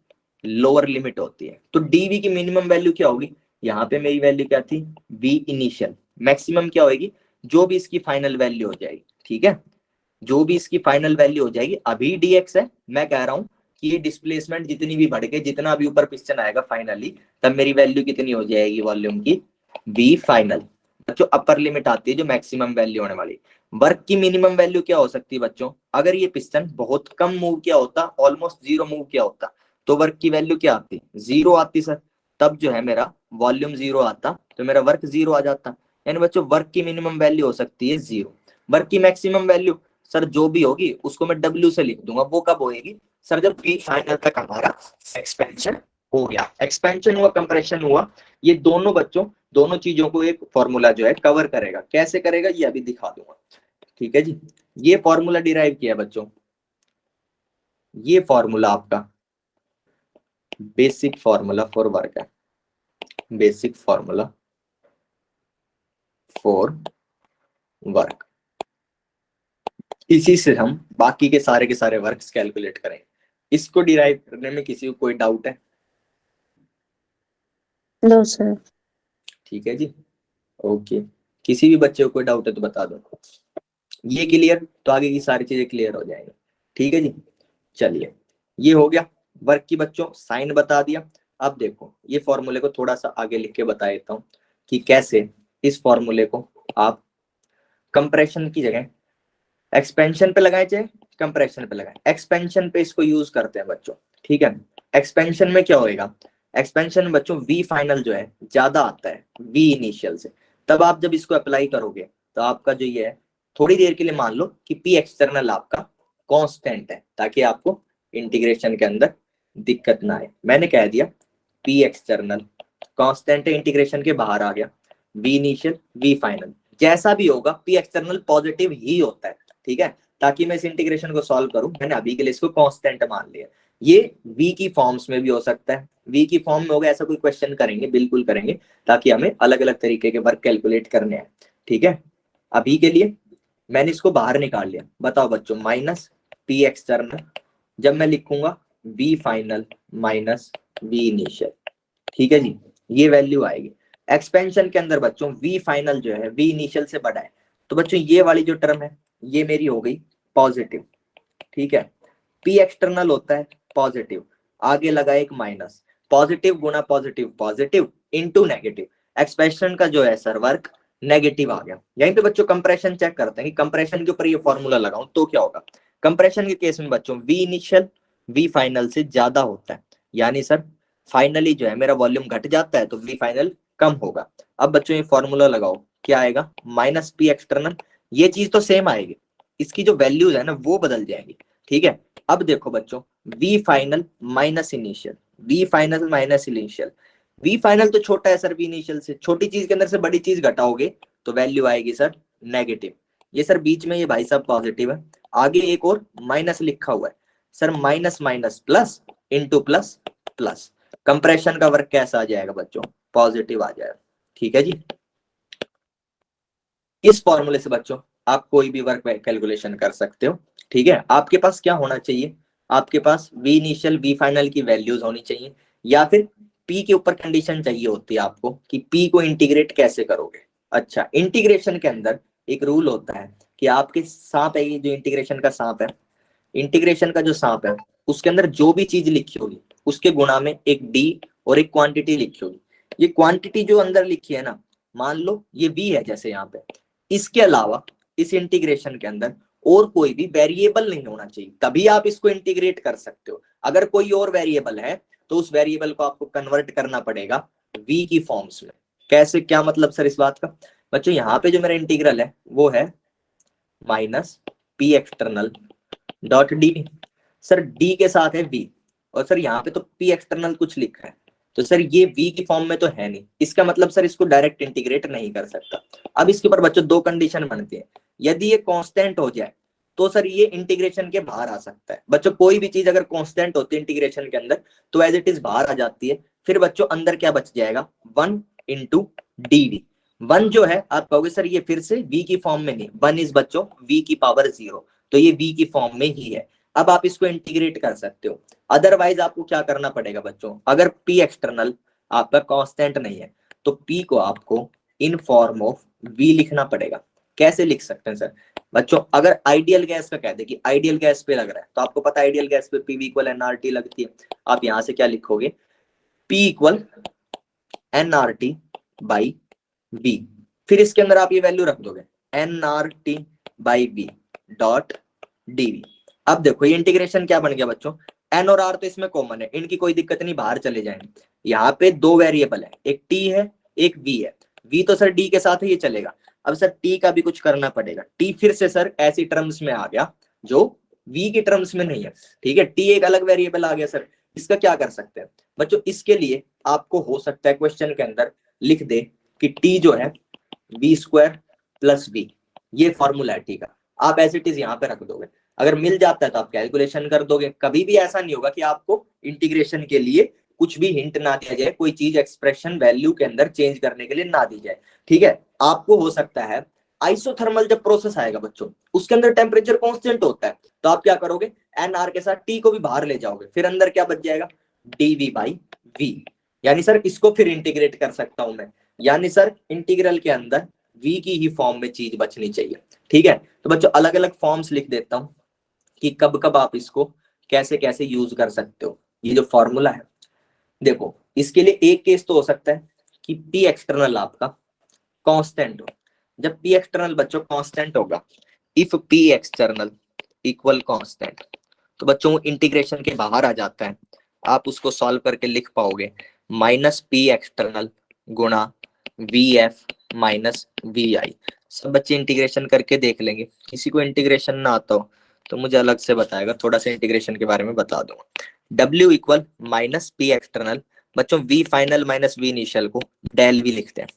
लोअर लिमिट होती है। तो डीवी की मिनिमम वैल्यू क्या होगी, यहाँ पे मेरी वैल्यू क्या थी वी इनिशियल, मैक्सिमम क्या होगी जो भी इसकी फाइनल वैल्यू हो जाएगी। ठीक है, जो भी इसकी फाइनल वैल्यू हो जाएगी, अभी डीएक्स है, मैं कह रहा हूं कि ये डिस्प्लेसमेंट जितनी भी बढ़ के जितना भी ऊपर पिस्टन आएगा फाइनली, तब मेरी वैल्यू कितनी हो जाएगी वॉल्यूम की, वी फाइनल। बच्चों अपर लिमिट आती है जो मैक्सिमम वैल्यू होने वाली। वर्क की मिनिमम वैल्यू क्या हो सकती है बच्चों, अगर ये पिस्टन बहुत कम मूव किया होता, ऑलमोस्ट जीरो मूव किया होता, तो वर्क की वैल्यू क्या आती, जीरो आती सर, तब जो है मेरा वॉल्यूम जीरो आता, तो मेरा वर्क जीरो आ जाता। यानी बच्चों वर्क की मिनिमम वैल्यू हो सकती है जीरो। वर्क की मैक्सिमम वैल्यू सर जो भी होगी उसको मैं डब्ल्यू से लिख दूंगा, वो कब होएगी सर जब पी फाइनल तक हमारा एक्सपेंशन हो गया, एक्सपेंशन हुआ कंप्रेशन हुआ, ये दोनों बच्चों दोनों चीजों को एक फॉर्मूला जो है कवर करेगा। कैसे करेगा ये अभी दिखा दूंगा। ठीक है जी, ये फॉर्मूला डिराइव किया बच्चों, ये फॉर्मूला आपका बेसिक फॉर्मूला फॉर वर्क है, बेसिक फॉर्मूला फॉर वर्क। इसी से हम बाकी के सारे वर्क्स कैलकुलेट करेंगे। इसको डिराइव करने में किसी को कोई डाउट है? No sir. ठीक है जी, ओके। किसी भी बच्चे को कोई डाउट है तो बता दो। ये क्लियर, तो आगे की सारी चीजें क्लियर हो जाएंगी। ठीक है जी, चलिए ये हो गया वर्क की बच्चों, साइन बता दिया। अब देखो ये फॉर्मूले को थोड़ा सा आगे लिख के बता देता हूँ कि कैसे इस फॉर्मूले को आप कंप्रेशन की जगह एक्सपेंशन पे लगाए चाहे कंप्रेशन पे लगाए, एक्सपेंशन पे इसको यूज करते हैं बच्चों। ठीक है, एक्सपेंशन में क्या होएगा, एक्सपेंशन में बच्चों वी फाइनल जो है ज्यादा आता है वी इनिशियल से, तब आप जब इसको अप्लाई करोगे तो आपका जो ये है, थोड़ी देर के लिए मान लो कि पी एक्सटर्नल आपका कांस्टेंट है, ताकि आपको इंटीग्रेशन के अंदर दिक्कत ना आए। मैंने कह दिया पी एक्सटर्नल कांस्टेंट है, इंटीग्रेशन के बाहर आ गया, वी इनिशियल वी फाइनल, जैसा भी होगा पी एक्सटर्नल पॉजिटिव ही होता है। ठीक है, ताकि मैं इस इंटीग्रेशन को सॉल्व करूं, मैंने अभी के लिए इसको कांस्टेंट मान लिया। ये v की फॉर्म्स में भी हो सकता है, v की फॉर्म में होगा ऐसा कोई क्वेश्चन करेंगे, बिल्कुल करेंगे, ताकि हमें अलग अलग तरीके के वर्क कैलकुलेट करने हैं। ठीक है, अभी के लिए मैंने इसको बाहर निकाल लिया। बताओ बच्चों माइनस पी एक्सटर्नल, जब मैं लिखूंगा v final minus v initial. ठीक है जी, ये वैल्यू आएगी। एक्सपेंशन के अंदर बच्चों v फाइनल जो है v इनिशियल से बड़ा है, तो बच्चों ये वाली जो टर्म है ये मेरी हो गई पॉजिटिव। ठीक है, पी एक्सटर्नल होता है पॉजिटिव, आगे लगा एक माइनस, पॉजिटिव गुना positive positive into negative, expression का जो है सर वर्क नेगेटिव आ गया। यहीं पे बच्चों कंप्रेशन चेक करते हैं कि कंप्रेशन के ऊपर ये फॉर्मूला लगाऊं तो क्या होगा। कंप्रेशन के केस में बच्चों वी इनिशियल वी फाइनल से ज्यादा होता है, यानी सर फाइनली जो है मेरा वॉल्यूम घट जाता है तो वी फाइनल कम होगा। अब बच्चों ये फॉर्मूला लगाओ, क्या आएगा, माइनस पी एक्सटर्नल। ये चीज तो सेम आएगी, इसकी जो वैल्यूज है ना वो बदल जाएंगी, ठीक है। अब देखो बच्चों V final minus initial, V final minus initial, V final तो छोटा है सर वी इनिशियल से, छोटी चीज के अंदर से बड़ी चीज घटाओगे तो वैल्यू आएगी सर नेगेटिव। ये सर बीच में ये भाई साहब पॉजिटिव है, आगे एक और माइनस लिखा हुआ है sir, minus minus plus into plus plus, compression का वर्क कैसा आ जाएगा बच्चों, पॉजिटिव आ जाएगा, ठीक है जी। इस फॉर्मूले से बच्चों आप कोई भी वर्क कैलकुलेशन कर सकते हो, ठीक है। आपके पास क्या होना चाहिए, आपके पास वी इनिशियल वी फाइनल की वैल्यूज होनी चाहिए, या फिर पी के ऊपर कंडीशन चाहिए होती है आपको कि पी को इंटीग्रेट कैसे करोगे। अच्छा, इंटीग्रेशन के अंदर एक रूल होता है कि आपके सांप है, ये जो इंटीग्रेशन का सांप है, इंटीग्रेशन का जो सांप है उसके अंदर जो भी चीज लिखी होगी उसके गुणा में एक डी और एक क्वांटिटी लिखी होगी। ये क्वांटिटी जो अंदर लिखी है ना, मान लो ये वी है जैसे यहाँ पे, इसके अलावा इस इंटीग्रेशन के अंदर और कोई भी वेरिएबल नहीं होना चाहिए, तभी आप इसको इंटीग्रेट कर सकते हो। अगर कोई और वेरिएबल है तो उस वेरिएबल को आपको कन्वर्ट करना पड़ेगा वी की फॉर्म्स में। कैसे, क्या मतलब सर इस बात का, बच्चों यहाँ पे जो मेरा इंटीग्रल है वो है minus P external dot D, sir D के साथ है वी, और सर यहाँ पे तो पी एक्सटर्नल कुछ लिखा है, तो सर ये वी की फॉर्म में तो है नहीं, इसका मतलब सर इसको डायरेक्ट इंटीग्रेट नहीं कर सकता। अब इसके ऊपर बच्चों दो कंडीशन बनती है, यदि ये कांस्टेंट हो जाए तो सर ये इंटीग्रेशन के बाहर आ सकता है। बच्चों कोई भी चीज अगर कांस्टेंट होती है इंटीग्रेशन के अंदर तो एज इट इज बाहर आ जाती है, फिर बच्चों अंदर क्या बच जाएगा, one into D V. One जो है आप कहोगे सर ये फिर से वी की फॉर्म में नहीं, वन इज बच्चों वी की पावर 0, तो ये वी की फॉर्म में ही है। अब आप इसको इंटीग्रेट कर सकते हो, अदरवाइज आपको क्या करना पड़ेगा बच्चों, अगर पी एक्सटर्नल आपका कांस्टेंट नहीं है तो पी को आपको इन फॉर्म ऑफ वी लिखना पड़ेगा। कैसे लिख सकते हैं सर बच्चों, अगर आइडियल गैस का कह दे कि आइडियल गैस पे लग रहा है तो आपको पता है आइडियल गैस पे पी इक्वल एनआरटी लगती है, आप यहां से क्या लिखोगे, P equal NRT by V, फिर इसके अंदर आप ये वैल्यू रख दोगे NRT by V dot DV. अब देखो ये इंटीग्रेशन क्या बन गया बच्चों, एन और आर तो इसमें कॉमन है, इनकी कोई दिक्कत नहीं, बाहर चले जाएंगे। यहाँ पे दो वेरिएबल है, एक टी है एक वी है, वी तो सर डी के साथ ही ये चलेगा। अब सर टी का भी कुछ करना पड़ेगा, टी फिर से सर ऐसी टर्म्स में आ गया जो वी की टर्म्स में नहीं है, ठीक है, टी एक अलग वेरिएबल आ गया सर, इसका क्या कर सकते हैं बच्चों, इसके लिए आपको हो सकता है क्वेश्चन के अंदर लिख दे कि टी जो है वी स्क्वायर प्लस वी, ये फॉर्मूला है टी का, आप एज इट इज यहाँ पे रख दोगे। अगर मिल जाता है तो आप कैलकुलेशन कर दोगे, कभी भी ऐसा नहीं होगा कि आपको इंटीग्रेशन के लिए कुछ भी हिंट ना दिया जाए, कोई चीज एक्सप्रेशन वैल्यू के अंदर चेंज करने के लिए ना दी जाए, ठीक है। आपको हो सकता है आइसोथर्मल जब प्रोसेस आएगा बच्चों उसके अंदर टेम्परेचर कांस्टेंट होता है, तो आप क्या करोगे, एन आर के साथ टी को भी बाहर ले जाओगे, फिर अंदर क्या बच जाएगा, डी वी बाई वी, यानी सर इसको फिर इंटीग्रेट कर सकता हूं मैं, यानी सर इंटीग्रल के अंदर वी की ही फॉर्म में चीज बचनी चाहिए, ठीक है। तो बच्चों अलग अलग फॉर्म्स लिख देता हूं कि कब कब आप इसको कैसे कैसे यूज कर सकते हो। ये जो फॉर्मूला है देखो, इसके लिए एक केस तो हो सकता है कि पी एक्सटर्नल आपका कांस्टेंट हो, जब पी एक्सटर्नल बच्चों कांस्टेंट होगा, if P external equal constant, तो बच्चों इंटीग्रेशन के बाहर आ जाता है, आप उसको सॉल्व करके लिख पाओगे माइनस पी एक्सटर्नल गुणा वी एफ माइनस वी आई। सब बच्चे इंटीग्रेशन करके देख लेंगे, किसी को इंटीग्रेशन ना आता हो तो मुझे अलग से बताएगा, थोड़ा सा इंटीग्रेशन के बारे में बता दूंगा। W equal minus P external, बच्चों V final minus V initial को डेल V लिखते हैं।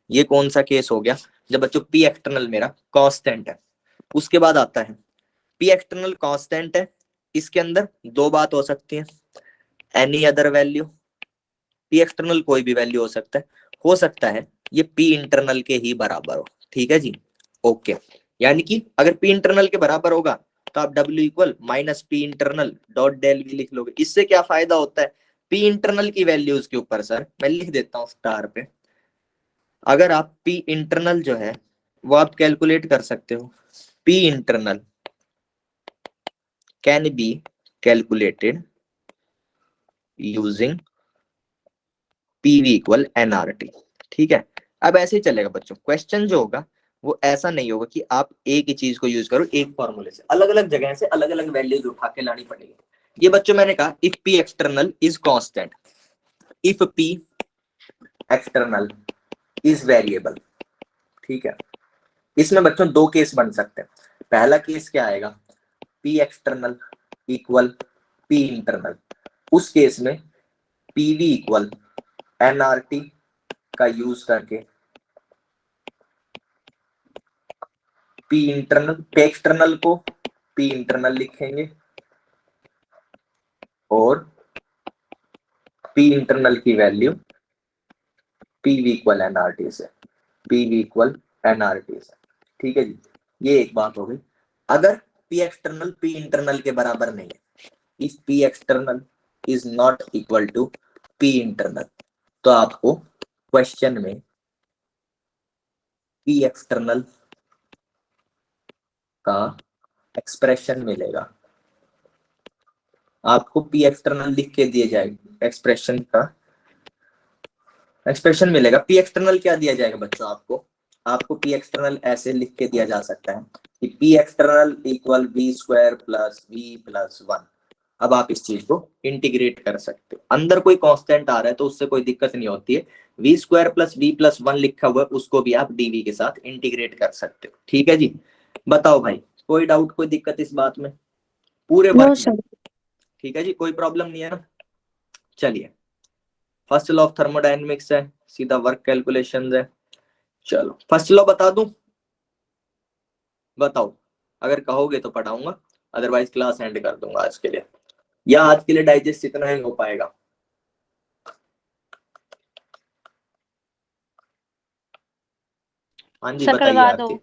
ये कौन सा केस हो गया, जब बच्चों P एक्सटर्नल मेरा कांस्टेंट है। उसके बाद आता है P एक्सटर्नल कांस्टेंट है, इसके अंदर दो बात हो सकती है, any other value, P external कोई भी वैल्यू हो सकता है ये P इंटरनल के ही बराबर हो, ठीक है जी, ओके। यानी कि अगर P इंटरनल के बराबर होगा तो आप W equal minus P internal dot del V लिख लोगे। इससे क्या फायदा होता है, P इंटरनल की वैल्यूज के ऊपर सर मैं लिख देता हूँ स्टार पे, अगर आप P इंटरनल जो है वो आप कैलकुलेट कर सकते हो, P internal can be calculated using PV equal NRT, ठीक है, अब ऐसे ही चलेगा बच्चों। क्वेश्चन जो होगा वो ऐसा नहीं होगा कि आप एक ही चीज को यूज करो, एक फॉर्मूले से अलग अलग जगह से अलग अलग वैल्यूज उठा के लानी पड़ेगी। ये बच्चों मैंने कहा if P external is constant, if P external is variable. ठीक है, इसमें बच्चों दो केस बन सकते हैं। पहला केस क्या आएगा, P external equal P internal. उस केस में पीवी इक्वल एनआरटी का यूज करके पी इंटरनल, पी एक्सटर्नल को पी इंटरनल लिखेंगे और पी इंटरनल की वैल्यू पीवी इक्वल एनआरटी से, पीवी इक्वल एनआरटी से। ठीक है जी, ये एक बात हो गई। अगर पी एक्सटर्नल पी इंटरनल के बराबर नहीं है, if P external is not equal to P internal, तो आपको क्वेश्चन में पी एक्सटर्नल का एक्सप्रेशन मिलेगा। आपको पी एक्सटर्नल लिख के दिए जाएगा, एक्सप्रेशन का एक्सप्रेशन मिलेगा। पी एक्सटर्नल क्या दिया जाएगा बच्चों, आपको पी एक्सटर्नल ऐसे लिख के दिया जा सकता है कि P external equal V square plus V plus 1। अब आप इस चीज को इंटीग्रेट कर सकते हो, अंदर कोई कांस्टेंट आ रहा है तो उससे कोई दिक्कत नहीं होती है। V square plus V plus 1 लिखा हुआ है, उसको भी आप डीवी के साथ इंटीग्रेट कर सकते हो। ठीक है जी, बताओ भाई, कोई डाउट कोई दिक्कत इस बात में, पूरे नो वर्क सर। में? ठीक है जी, कोई प्रॉब्लम नहीं है ना। चलिए, फर्स्ट लॉ ऑफ थर्मोडायनेमिक्स है, सीधा वर्क कैलकुलेशन है। चलो फर्स्ट लॉ बता दूं, बताओ, अगर कहोगे तो पढ़ाऊंगा, अदरवाइज क्लास एंड कर दूंगा आज के लिए, या आज के लिए डाइजेस्ट इतना ही हो पाएगा। हाँ जी सर बताइए करवा दो। आके,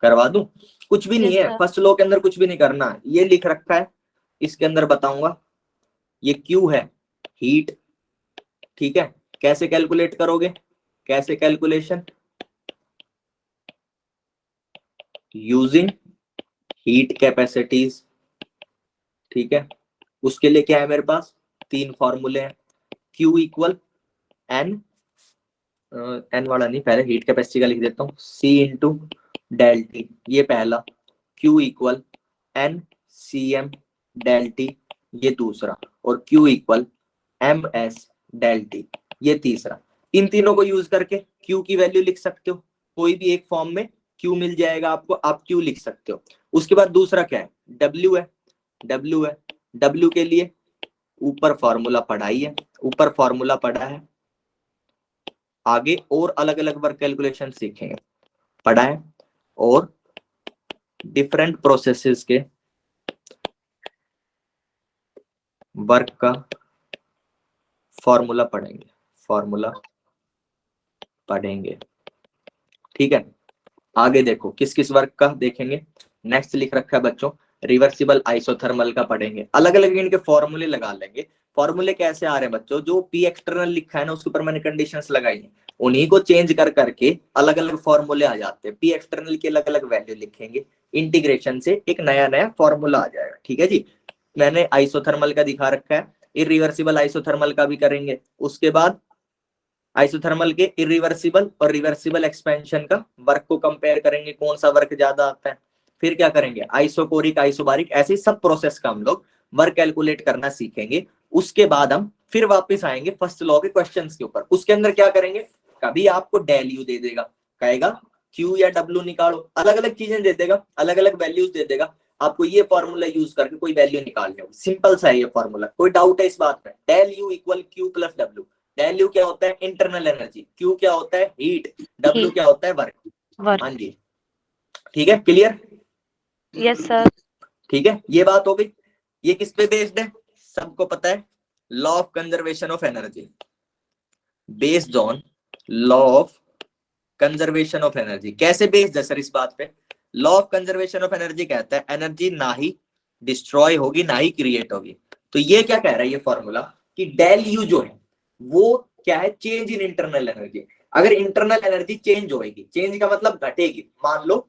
करवा दूं? कुछ भी नहीं यस है, सर। फर्स्ट लॉ के अंदर कुछ भी नहीं करना, ये लिख रखा है, इसके अंदर बताऊंगा। ये क्यू है, हीट। ठीक है, कैसे कैलकुलेट करोगे, कैसे कैलकुलेशन, यूजिंग हीट कैपेसिटीज। ठीक है, उसके लिए क्या है मेरे पास, तीन फॉर्मूले हैं। Q इक्वल एन, एन वाला नहीं, पहले हीट कैपेसिटी का लिख देता हूँ, C इंटू डेल टी, ये पहला। Q equal N C M del T, ये दूसरा। और Q equal M S del T, ये तीसरा। इन तीनों को यूज करके Q की वैल्यू लिख सकते हो, कोई भी एक फॉर्म में Q मिल जाएगा आपको, आप Q लिख सकते हो। उसके बाद दूसरा क्या है, W है, W है। W के लिए ऊपर फॉर्मूला पढ़ा ही है, ऊपर फॉर्मूला पढ़ा है, आगे और अलग अलग वर्क कैलकुलेशन सीखेंगे, पढ़ा है। और डिफरेंट प्रोसेसेस के वर्क का फॉर्मूला पढ़ेंगे, फॉर्मूला पढ़ेंगे। ठीक है, आगे देखो किस किस वर्क का देखेंगे। नेक्स्ट लिख रखा है बच्चों, रिवर्सिबल आइसोथर्मल का पढ़ेंगे, अलग अलग इनके फॉर्मूले लगा लेंगे। फॉर्मूले कैसे आ रहे हैं बच्चों, जो पी एक्सटर्नल लिखा है ना उसके ऊपर मैंने कंडीशंस लगाई है, उन्हीं को चेंज कर करके अलग अलग फॉर्मूले आ जाते हैं। पी एक्सटर्नल की अलग अलग वैल्यू लिखेंगे, इंटीग्रेशन से एक नया नया फॉर्मूला आ जाएगा। ठीक है जी, मैंने आइसोथर्मल का दिखा रखा है, इरिवर्सिबल आइसोथर्मल का भी करेंगे। उसके बाद आइसोथर्मल के इरिवर्सिबल और रिवर्सिबल एक्सपेंशन का वर्क को कंपेयर करेंगे, कौन सा वर्क ज्यादा आता है। फिर क्या करेंगे, आइसोकोरिक आइसोबारिक, ऐसे सब प्रोसेस का हम लोग वर्क कैलकुलेट करना सीखेंगे। उसके बाद हम फिर वापस आएंगे फर्स्ट लॉ के क्वेश्चंस के ऊपर। उसके अंदर क्या करेंगे, कभी आपको डेल यू दे देगा, कहेगा क्यू या डब्ल्यू निकालो, अलग अलग चीजें दे देगा, अलग अलग वैल्यूज दे देगा, आपको ये फॉर्मूला यूज करके कोई वैल्यू निकालनी होगी। सिंपल सा है ये फॉर्मूला, कोई डाउट है इस बात में? Del U equal Q plus W. Del U क्या होता है, इंटरनल एनर्जी, क्यू क्या होता है, हीट, डब्ल्यू क्या होता है, वर्क। हाँ जी, ठीक है, क्लियर? Yes sir. ठीक है, ये बात हो गई। ये किस पे बेस्ड है, सबको पता है, law of conservation of energy, based on law of conservation of energy. कैसे बेस्ड है सर इस बात पे, law of conservation of energy कहता है एनर्जी ना ही डिस्ट्रॉय होगी ना ही क्रिएट होगी। तो ये क्या कह रहा है ये फॉर्मूला, कि डेल यू जो है वो क्या है, चेंज इन इंटरनल एनर्जी। अगर इंटरनल एनर्जी चेंज होगी, चेंज का मतलब घटेगी, मान लो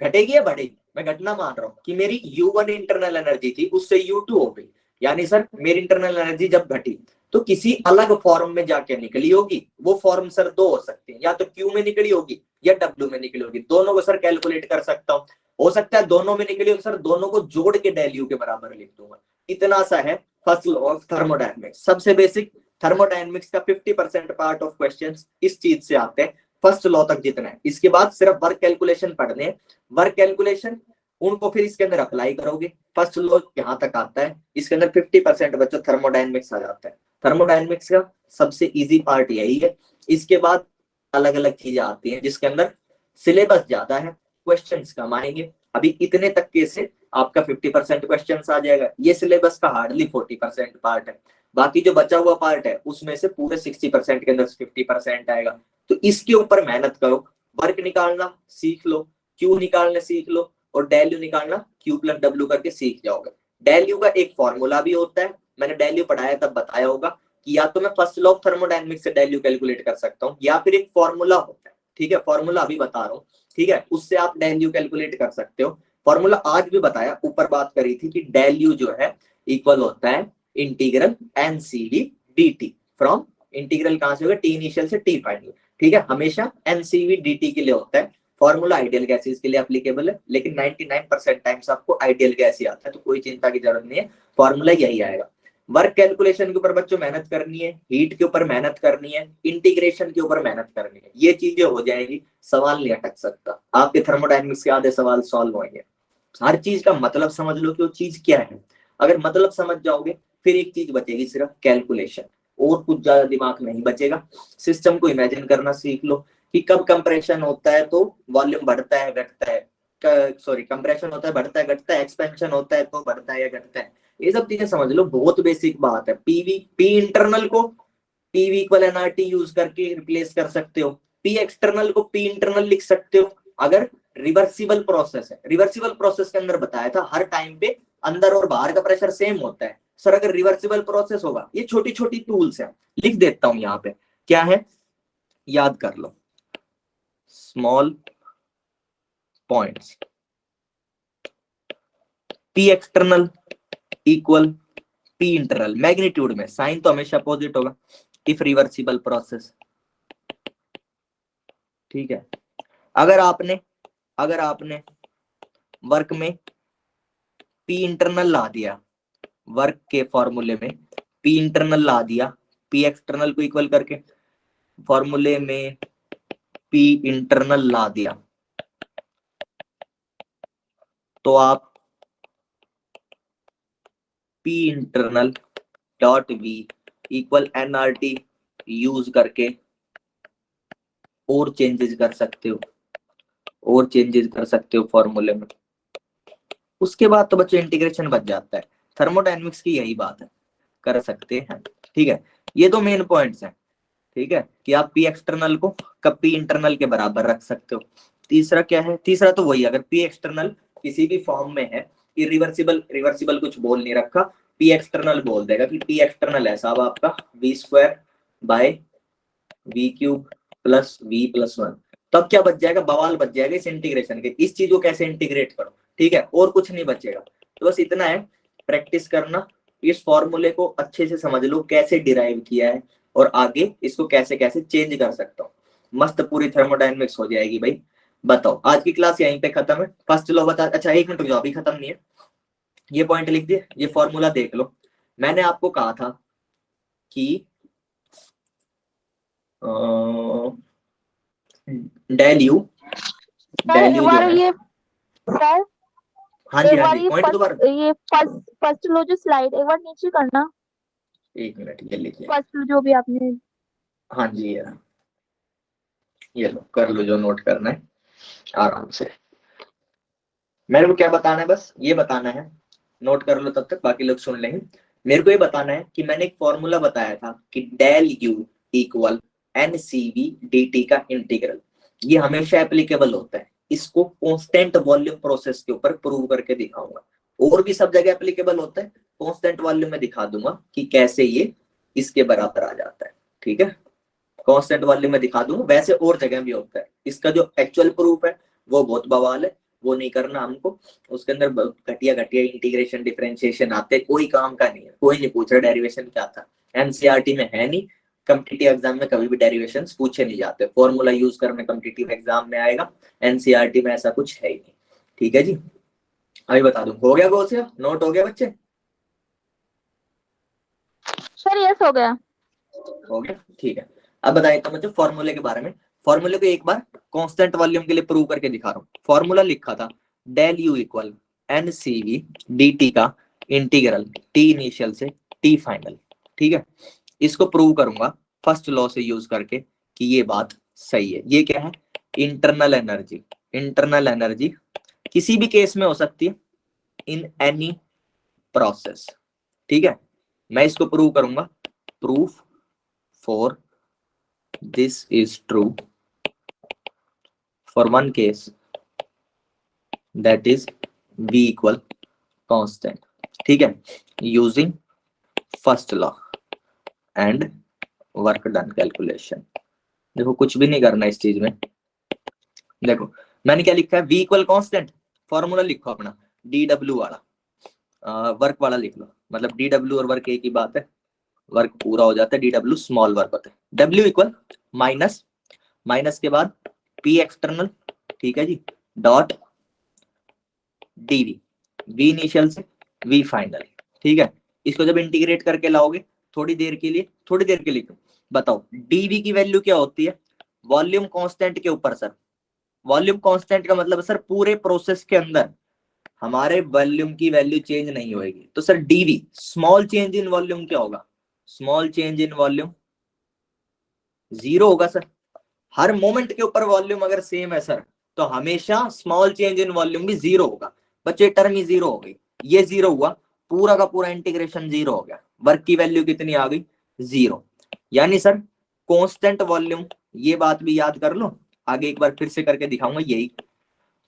घटेगी या बढ़ेगी, मैं घटना मान रहा हूं कि मेरी U1 इंटरनल एनर्जी थी उससे U2 हो गई, यानी सर मेरी इंटरनल एनर्जी जब घटी तो किसी अलग फॉर्म में जाके निकली होगी। वो फॉर्म सर दो हो सकती है, या तो क्यू में निकली होगी या डब्ल्यू में निकली होगी। दोनों को सर कैलकुलेट कर सकता हूँ। हो सकता है दोनों में निकली हो सर, दोनों को जोड़ के डेल यू के बराबर लिख दूंगा। इतना सा है फर्स्ट लॉ ऑफ थर्मोडायनेमिक्स। सबसे बेसिक थर्मोडायनेमिक्स का 50% पार्ट ऑफ क्वेश्चंस इस चीज से आते हैं, फर्स्ट लॉ तक जितना है। इसके बाद सिर्फ वर्क कैलकुलेशन पढ़ने हैं। वर्क कैलकुलेशन उनको फिर इसके अंदर अप्लाई करोगे। फर्स्ट लॉ यहाँ तक आता है, इसके अंदर 50% बच्चों थर्मोडायनेमिक्स आ जाता है। थर्मोडायनेमिक्स का सबसे इजी पार्ट यही है। इसके बाद अलग अलग चीजें आती हैं जिसके अंदर सिलेबस ज्यादा है, क्वेश्चंस कम आएंगे। अभी इतने तक के से आपका 50% क्वेश्चंस आ जाएगा। ये सिलेबस का हार्डली 40% पार्ट है। बाकी जो बचा हुआ पार्ट है उसमें से पूरे 60% के अंदर 50% आएगा। तो इसके ऊपर मेहनत करो, वर्क निकालना सीख लो, क्यू निकालना सीख लो, और डेल यू निकालना क्यू प्लस डब्ल्यू करके सीख जाओगे। डेल यू का एक फॉर्मूला भी होता है, मैंने डेल यू पढ़ाया तब बताया होगा कि या तो मैं फर्स्ट लॉ ऑफ थर्मोडायनेमिक्स से डेल यू कैलकुलेट कर सकता हूँ, या फिर एक फॉर्मूला होता है, ठीक है, फॉर्मूला अभी बता रहा हूँ, ठीक है, उससे आप डेल यू कैलकुलेट कर सकते हो। फॉर्मूला आज भी बताया, ऊपर बात करी थी कि डेल यू जो है इक्वल होता है integral NCV dt from, integral कहां से होगा, टी इनिशियल से टी फाइनल, ठीक है, हमेशा एनसीवी dt के लिए होता है। फॉर्मूला आइडियल गैसेस के लिए एप्लीकेबल है, लेकिन 99% टाइम्स आपको आइडियल गैस ही आता है, तो कोई चिंता की जरूरत नहीं है, फॉर्मूला यही आएगा। वर्क कैलकुलेशन के ऊपर बच्चों मेहनत करनी है, हीट के ऊपर मेहनत करनी है, इंटीग्रेशन के ऊपर मेहनत करनी है। ये चीजें हो जाएंगी, सवाल नहीं अटक सकता, आपके थर्मोडायनेमिक्स के आधे सवाल सॉल्व होंगे। हर चीज का मतलब समझ लो कि वो चीज क्या है। अगर मतलब समझ जाओगे फिर एक चीज बचेगी, सिर्फ कैलकुलेशन, और कुछ ज्यादा दिमाग नहीं बचेगा। सिस्टम को इमेजिन करना सीख लो कि कब कंप्रेशन होता है तो वॉल्यूम बढ़ता है घटता है, सॉरी कंप्रेशन होता है बढ़ता है घटता है, एक्सपेंशन होता है तो बढ़ता है या घटता है। ये सब चीजें समझ लो, बहुत बेसिक बात है। पीवी पी इंटरनल को पीवी इक्वल एनआरटी यूज करके रिप्लेस कर सकते हो, पी एक्सटर्नल को पी इंटरनल लिख सकते हो अगर रिवर्सिबल प्रोसेस है। रिवर्सिबल प्रोसेस के अंदर बताया था हर टाइम पे अंदर और बाहर का प्रेशर सेम होता है। सर अगर रिवर्सिबल प्रोसेस होगा, ये छोटी छोटी टूल्स है, लिख देता हूं यहाँ पे, क्या है याद कर लो, small points, P external equal P internal, magnitude में साइन तो हमेशा अपोजिट होगा इफ रिवर्सिबल प्रोसेस, ठीक है। अगर आपने वर्क में पी इंटरनल ला दिया, वर्क के फॉर्मूले में पी इंटरनल ला दिया, पी एक्सटर्नल को इक्वल करके फॉर्मूले में पी इंटरनल ला दिया, तो आप P internal dot V equal NRT use करके और चेंजेस कर सकते हो, फॉर्मूले में। उसके बाद तो बच्चों इंटीग्रेशन बच जाता है। थर्मोडायनेमिक्स की यही बात है, कर सकते हैं, ठीक है। ये तो मेन पॉइंट्स हैं, ठीक है, कि आप पी एक्सटर्नल को कब पी इंटरनल के बराबर रख सकते हो। तीसरा क्या है, तीसरा तो वही, अगर पी एक्सटर्नल किसी भी फॉर्म में है, रिवर्सिबल कुछ बोल नहीं रखा, पी एक्सटर्नल बोल देगा कि पी एक्सटर्नल है साहब आपका v² bye v³ plus v+1। तब क्या बच जाएगा, बवाल बच जाएगा इस इंटीग्रेशन के, इस चीज को कैसे इंटीग्रेट करो, ठीक है, और कुछ नहीं बचेगा। तो बस इतना है, प्रैक्टिस करना, इस फॉर्मूले को अच्छे से समझ लो कैसे डिराइव किया है और आगे इसको कैसे कैसे चेंज कर सकता हूँ। मस्त पूरी थर्मोडायनेमिक्स हो जाएगी भाई। बताओ, आज की क्लास यहीं पे खत्म है। फर्स्ट लॉ बता, अच्छा एक मिनट रुक जाओ, अभी खत्म नहीं है, ये पॉइंट लिख दिए, ये फॉर्मूला देख लो। मैंने आपको कहा था कि डेल यू जो है, ये सर हाँ जी एक हाँ बार जी, ये पॉइंट दोबारा, ये फर्स्ट लो जो स्लाइड एक बार नीचे करना, एक मिनट ये लिखिए, फर्स्ट लो जो भी आपने, हाँ जी ये लो, कर लो जो नोट करना है आराम से। मेरे को क्या बताना है, बस ये बताना है, नोट कर लो तब तक, बाकी लोग सुन लेंगे। मेरे को ये बताना है कि मैंने एक फॉर्मूला बताया था कि del U equal NCV dt का इंटीग्रल, ये हमेशा एप्लीकेबल होता है। इसको कांस्टेंट वॉल्यूम प्रोसेस के ऊपर प्रूव करके दिखाऊंगा, और भी सब जगह एप्लीकेबल होता है, कांस्टेंट वॉल्यूम में दिखा दूंगा कि कैसे ये इसके बराबर आ जाता है, ठीक है, कांस्टेंट वॉल्यूम में दिखा दूंगा। वैसे और जगह भी होता है, इसका जो एक्चुअल प्रूफ है वो बहुत बवाल है, वो नहीं करना हमको। उसके अंदर घटिया इंटीग्रेशन डिफरेंशिएशन आते, कोई काम का नहीं है, कोई नहीं पूछ रहा डेरिवेशन क्या था, एनसीईआरटी में है नहीं, कॉम्पिटिटिव एग्जाम में कभी भी डेरिवेशंस पूछे नहीं जाते, फॉर्मूला यूज करना कॉम्पिटिटिव एग्जाम में आएगा, एनसीईआरटी में ऐसा कुछ है ही नहीं। ठीक है जी, अभी बता दूं, हो गया गोल से नोट हो गया बच्चे? सर यस हो गया। हो गया, ठीक है। अब बताइए तो बच्चों फॉर्मूले के बारे में, फॉर्मूले को एक बार कांस्टेंट वॉल्यूम के लिए प्रूव करके दिखा रहा हूँ। फॉर्मूला लिखा था del U equal N C V D T का इंटीग्रल टी इनिशियल से टी फाइनल। ठीक है, इसको प्रूव करूंगा फर्स्ट लॉ से यूज करके कि ये बात सही है। ये क्या है? Internal energy. इंटरनल एनर्जी किसी भी केस में हो सकती है इन एनी प्रोसेस। ठीक है, मैं इसको प्रूव करूंगा। Proof for this is true for one case that is v equal constant. ठीक है, using first law and work done calculation. देखो कुछ भी नहीं करना इस चीज में। देखो मैंने क्या लिखा है, v इक्वल कांस्टेंट, फॉर्मूला लिखो अपना dw वाला, वर्क वाला लिख लो, मतलब dw और वर्क एक ही बात है, वर्क पूरा हो जाता है, dw स्मॉल वर्क होता है। w इक्वल माइनस, माइनस के बाद p एक्सटर्नल, ठीक है जी, डॉट dv, v इनिशियल से v फाइनल। ठीक है, इसको जब इंटीग्रेट करके लाओगे थोड़ी देर के लिए बताओ dv की वैल्यू क्या होती है? वॉल्यूम कांस्टेंट के ऊपर सर। वॉल्यूम कांस्टेंट का मतलब सर पूरे प्रोसेस के अंदर हमारे वॉल्यूम की वैल्यू चेंज नहीं होगी, तो sir dv small change in volume क्या होगा? Small change in volume zero होगा सर। हर मोमेंट के ऊपर वॉल्यूम अगर सेम है सर तो हमेशा स्मॉल चेंज इन वॉल्यूम भी जीरो होगा। बच्चे टर्म ही जीरो हो गई, ये जीरो हुआ, पूरा का पूरा इंटीग्रेशन जीरो हो गया, वर्क की वैल्यू कितनी आ गई? जीरो। यानी सर कांस्टेंट वॉल्यूम, ये बात भी याद कर लो, आगे एक बार फिर से करके दिखाऊंगा यही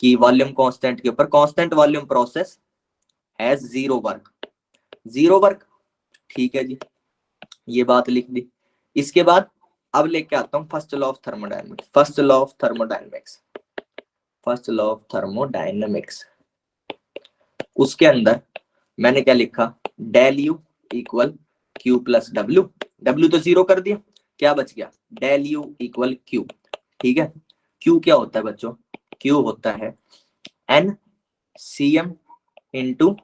कि वॉल्यूम कांस्टेंट के ऊपर constant volume process has zero work, zero work. ठीक है जी, ये बात लिख दी। इसके बाद अब लेके आता हूं first law of thermodynamics. First law of thermodynamics, first law of thermodynamics, उसके अंदर मैंने क्या लिखा? Del U equal Q plus W. W तो जीरो कर दिया, क्या बच गया? Del U equal Q. ठीक है, क्यू क्या होता है बच्चों? क्यू होता है N C M into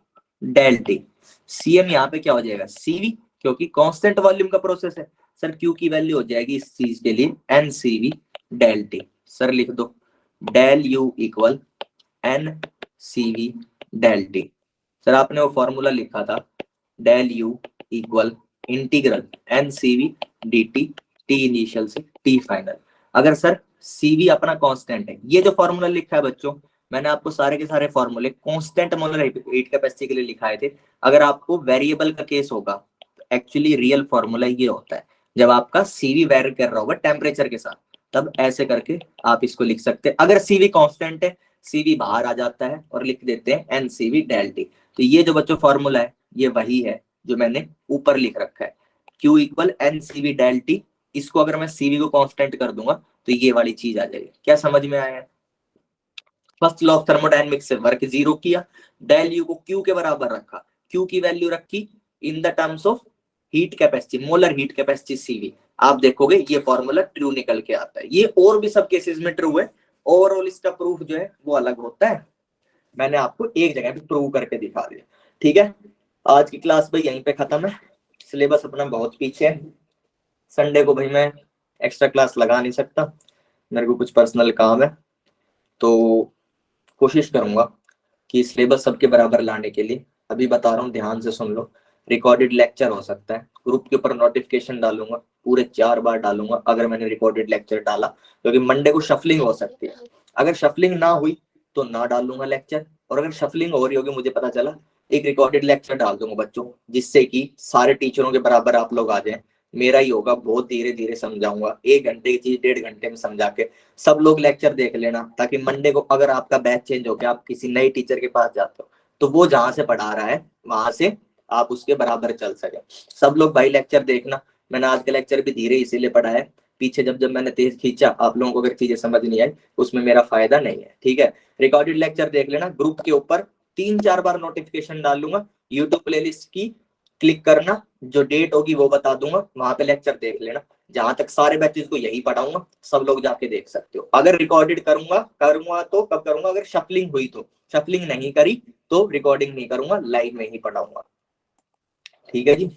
del T. C M यहाँ पे क्या हो जाएगा? सीवी, क्योंकि कांस्टेंट वॉल्यूम का प्रोसेस है सर, क्यू की वैल्यू हो जाएगी इस चीज के लिए N C V del T. Sir लिख दो del U equal N C V del T. Sir आपने वो फॉर्मूला लिखा था del U equal integral N C V D T, T initial से टी फाइनल। अगर सर सीवी अपना constant है, ये जो फॉर्मूला लिखा है बच्चों, मैंने आपको सारे के सारे फॉर्मूले कांस्टेंट मोलर हीट कैपेसिटी के लिए लिखाए थे। अगर आपको वेरिएबल का केस होगा तो एक्चुअली रियल फॉर्मूला ये होता है, जब आपका सीवी वेरी कर रहा होगा टेम्परेचर के साथ, तब ऐसे करके आप इसको लिख सकते हैं। अगर सीवी कांस्टेंट है, सीवी बाहर आ जाता है और लिख देते हैं एन सीवी डेल टी। तो ये जो बच्चों फॉर्मूला है ये वही है जो मैंने ऊपर लिख रखा है, Q equal N CV del T. इसको अगर मैं सीवी को कांस्टेंट कर दूंगा तो ये वाली चीज आ जाएगी। क्या समझ में आया? फर्स्ट लॉ ऑफ थर्मोडायनेमिक्स से वर्क जीरो किया, डेल यू को क्यू के बराबर रखा, क्यू की वैल्यू रखी in the terms of heat capacity, molar heat capacity CV. आप देखोगे ये फॉर्मूला ट्रू निकल के आता है। ये और भी सब केसेस में ट्रू है, ओवरऑल इसका प्रूफ जो है वो अलग होता है। मैंने आपको एक जगह पे प्रूव करके दिखा दिया। ठीक है, आज की क्लास भाई यहीं पे खत्म है, सिलेबस अपना बहुत पीछे है। संडे को भाई मैं एक्स्ट्रा क्लास लगा नहीं सकता, मेरे को कुछ पर्सनल काम है, तो कोशिश करूंगा कि सिलेबस सबके बराबर लाने के लिए। अभी बता रहा हूँ, ध्यान से सुन लो, रिकॉर्डेड लेक्चर हो सकता है, ग्रुप के ऊपर नोटिफिकेशन डालूंगा, पूरे 4 बार डालूंगा अगर मैंने रिकॉर्डेड लेक्चर डाला, क्योंकि मंडे को शफलिंग हो सकती है। अगर शफलिंग ना हुई तो ना डालूंगा लेक्चर, और अगर शफलिंग हो रही होगी मुझे पता चला, एक रिकॉर्डेड लेक्चर डाल दूंगा बच्चों, जिससे कि सारे टीचरों के बराबर आप लोग आ जाए। मेरा ही होगा, बहुत धीरे धीरे समझाऊंगा, 1 घंटे की चीज 1.5 घंटे में समझा के सब लोग लेक्चर देख लेना, ताकि मंडे को अगर आपका बैच चेंज हो गया, आप किसी नए टीचर के पास जाते हो, तो वो जहां से पढ़ा रहा है वहां से आप उसके बराबर चल सके। सब लोग भाई लेक्चर देखना। मैंने आज का लेक्चर भी धीरे इसीलिए पढ़ा है, पीछे जब मैंने तेज खींचा आप लोगों को अगर चीजें समझ नहीं आई उसमें मेरा फायदा नहीं है। ठीक है, रिकॉर्डेड लेक्चर देख लेना, ग्रुप के ऊपर 3-4 बार नोटिफिकेशन डाल लूंगा, यूट्यूब प्लेलिस्ट की क्लिक करना, जो डेट होगी वो बता दूंगा, वहां पे लेक्चर देख लेना। जहां तक सारे बैचेस को यही पढ़ाऊंगा, सब लोग जाके देख सकते हो। अगर रिकॉर्डेड करूंगा तो कब करूंगा, अगर शफलिंग हुई तो। शफलिंग नहीं करी तो रिकॉर्डिंग नहीं करूंगा, लाइव में ही पढ़ाऊंगा। ठीक है जी।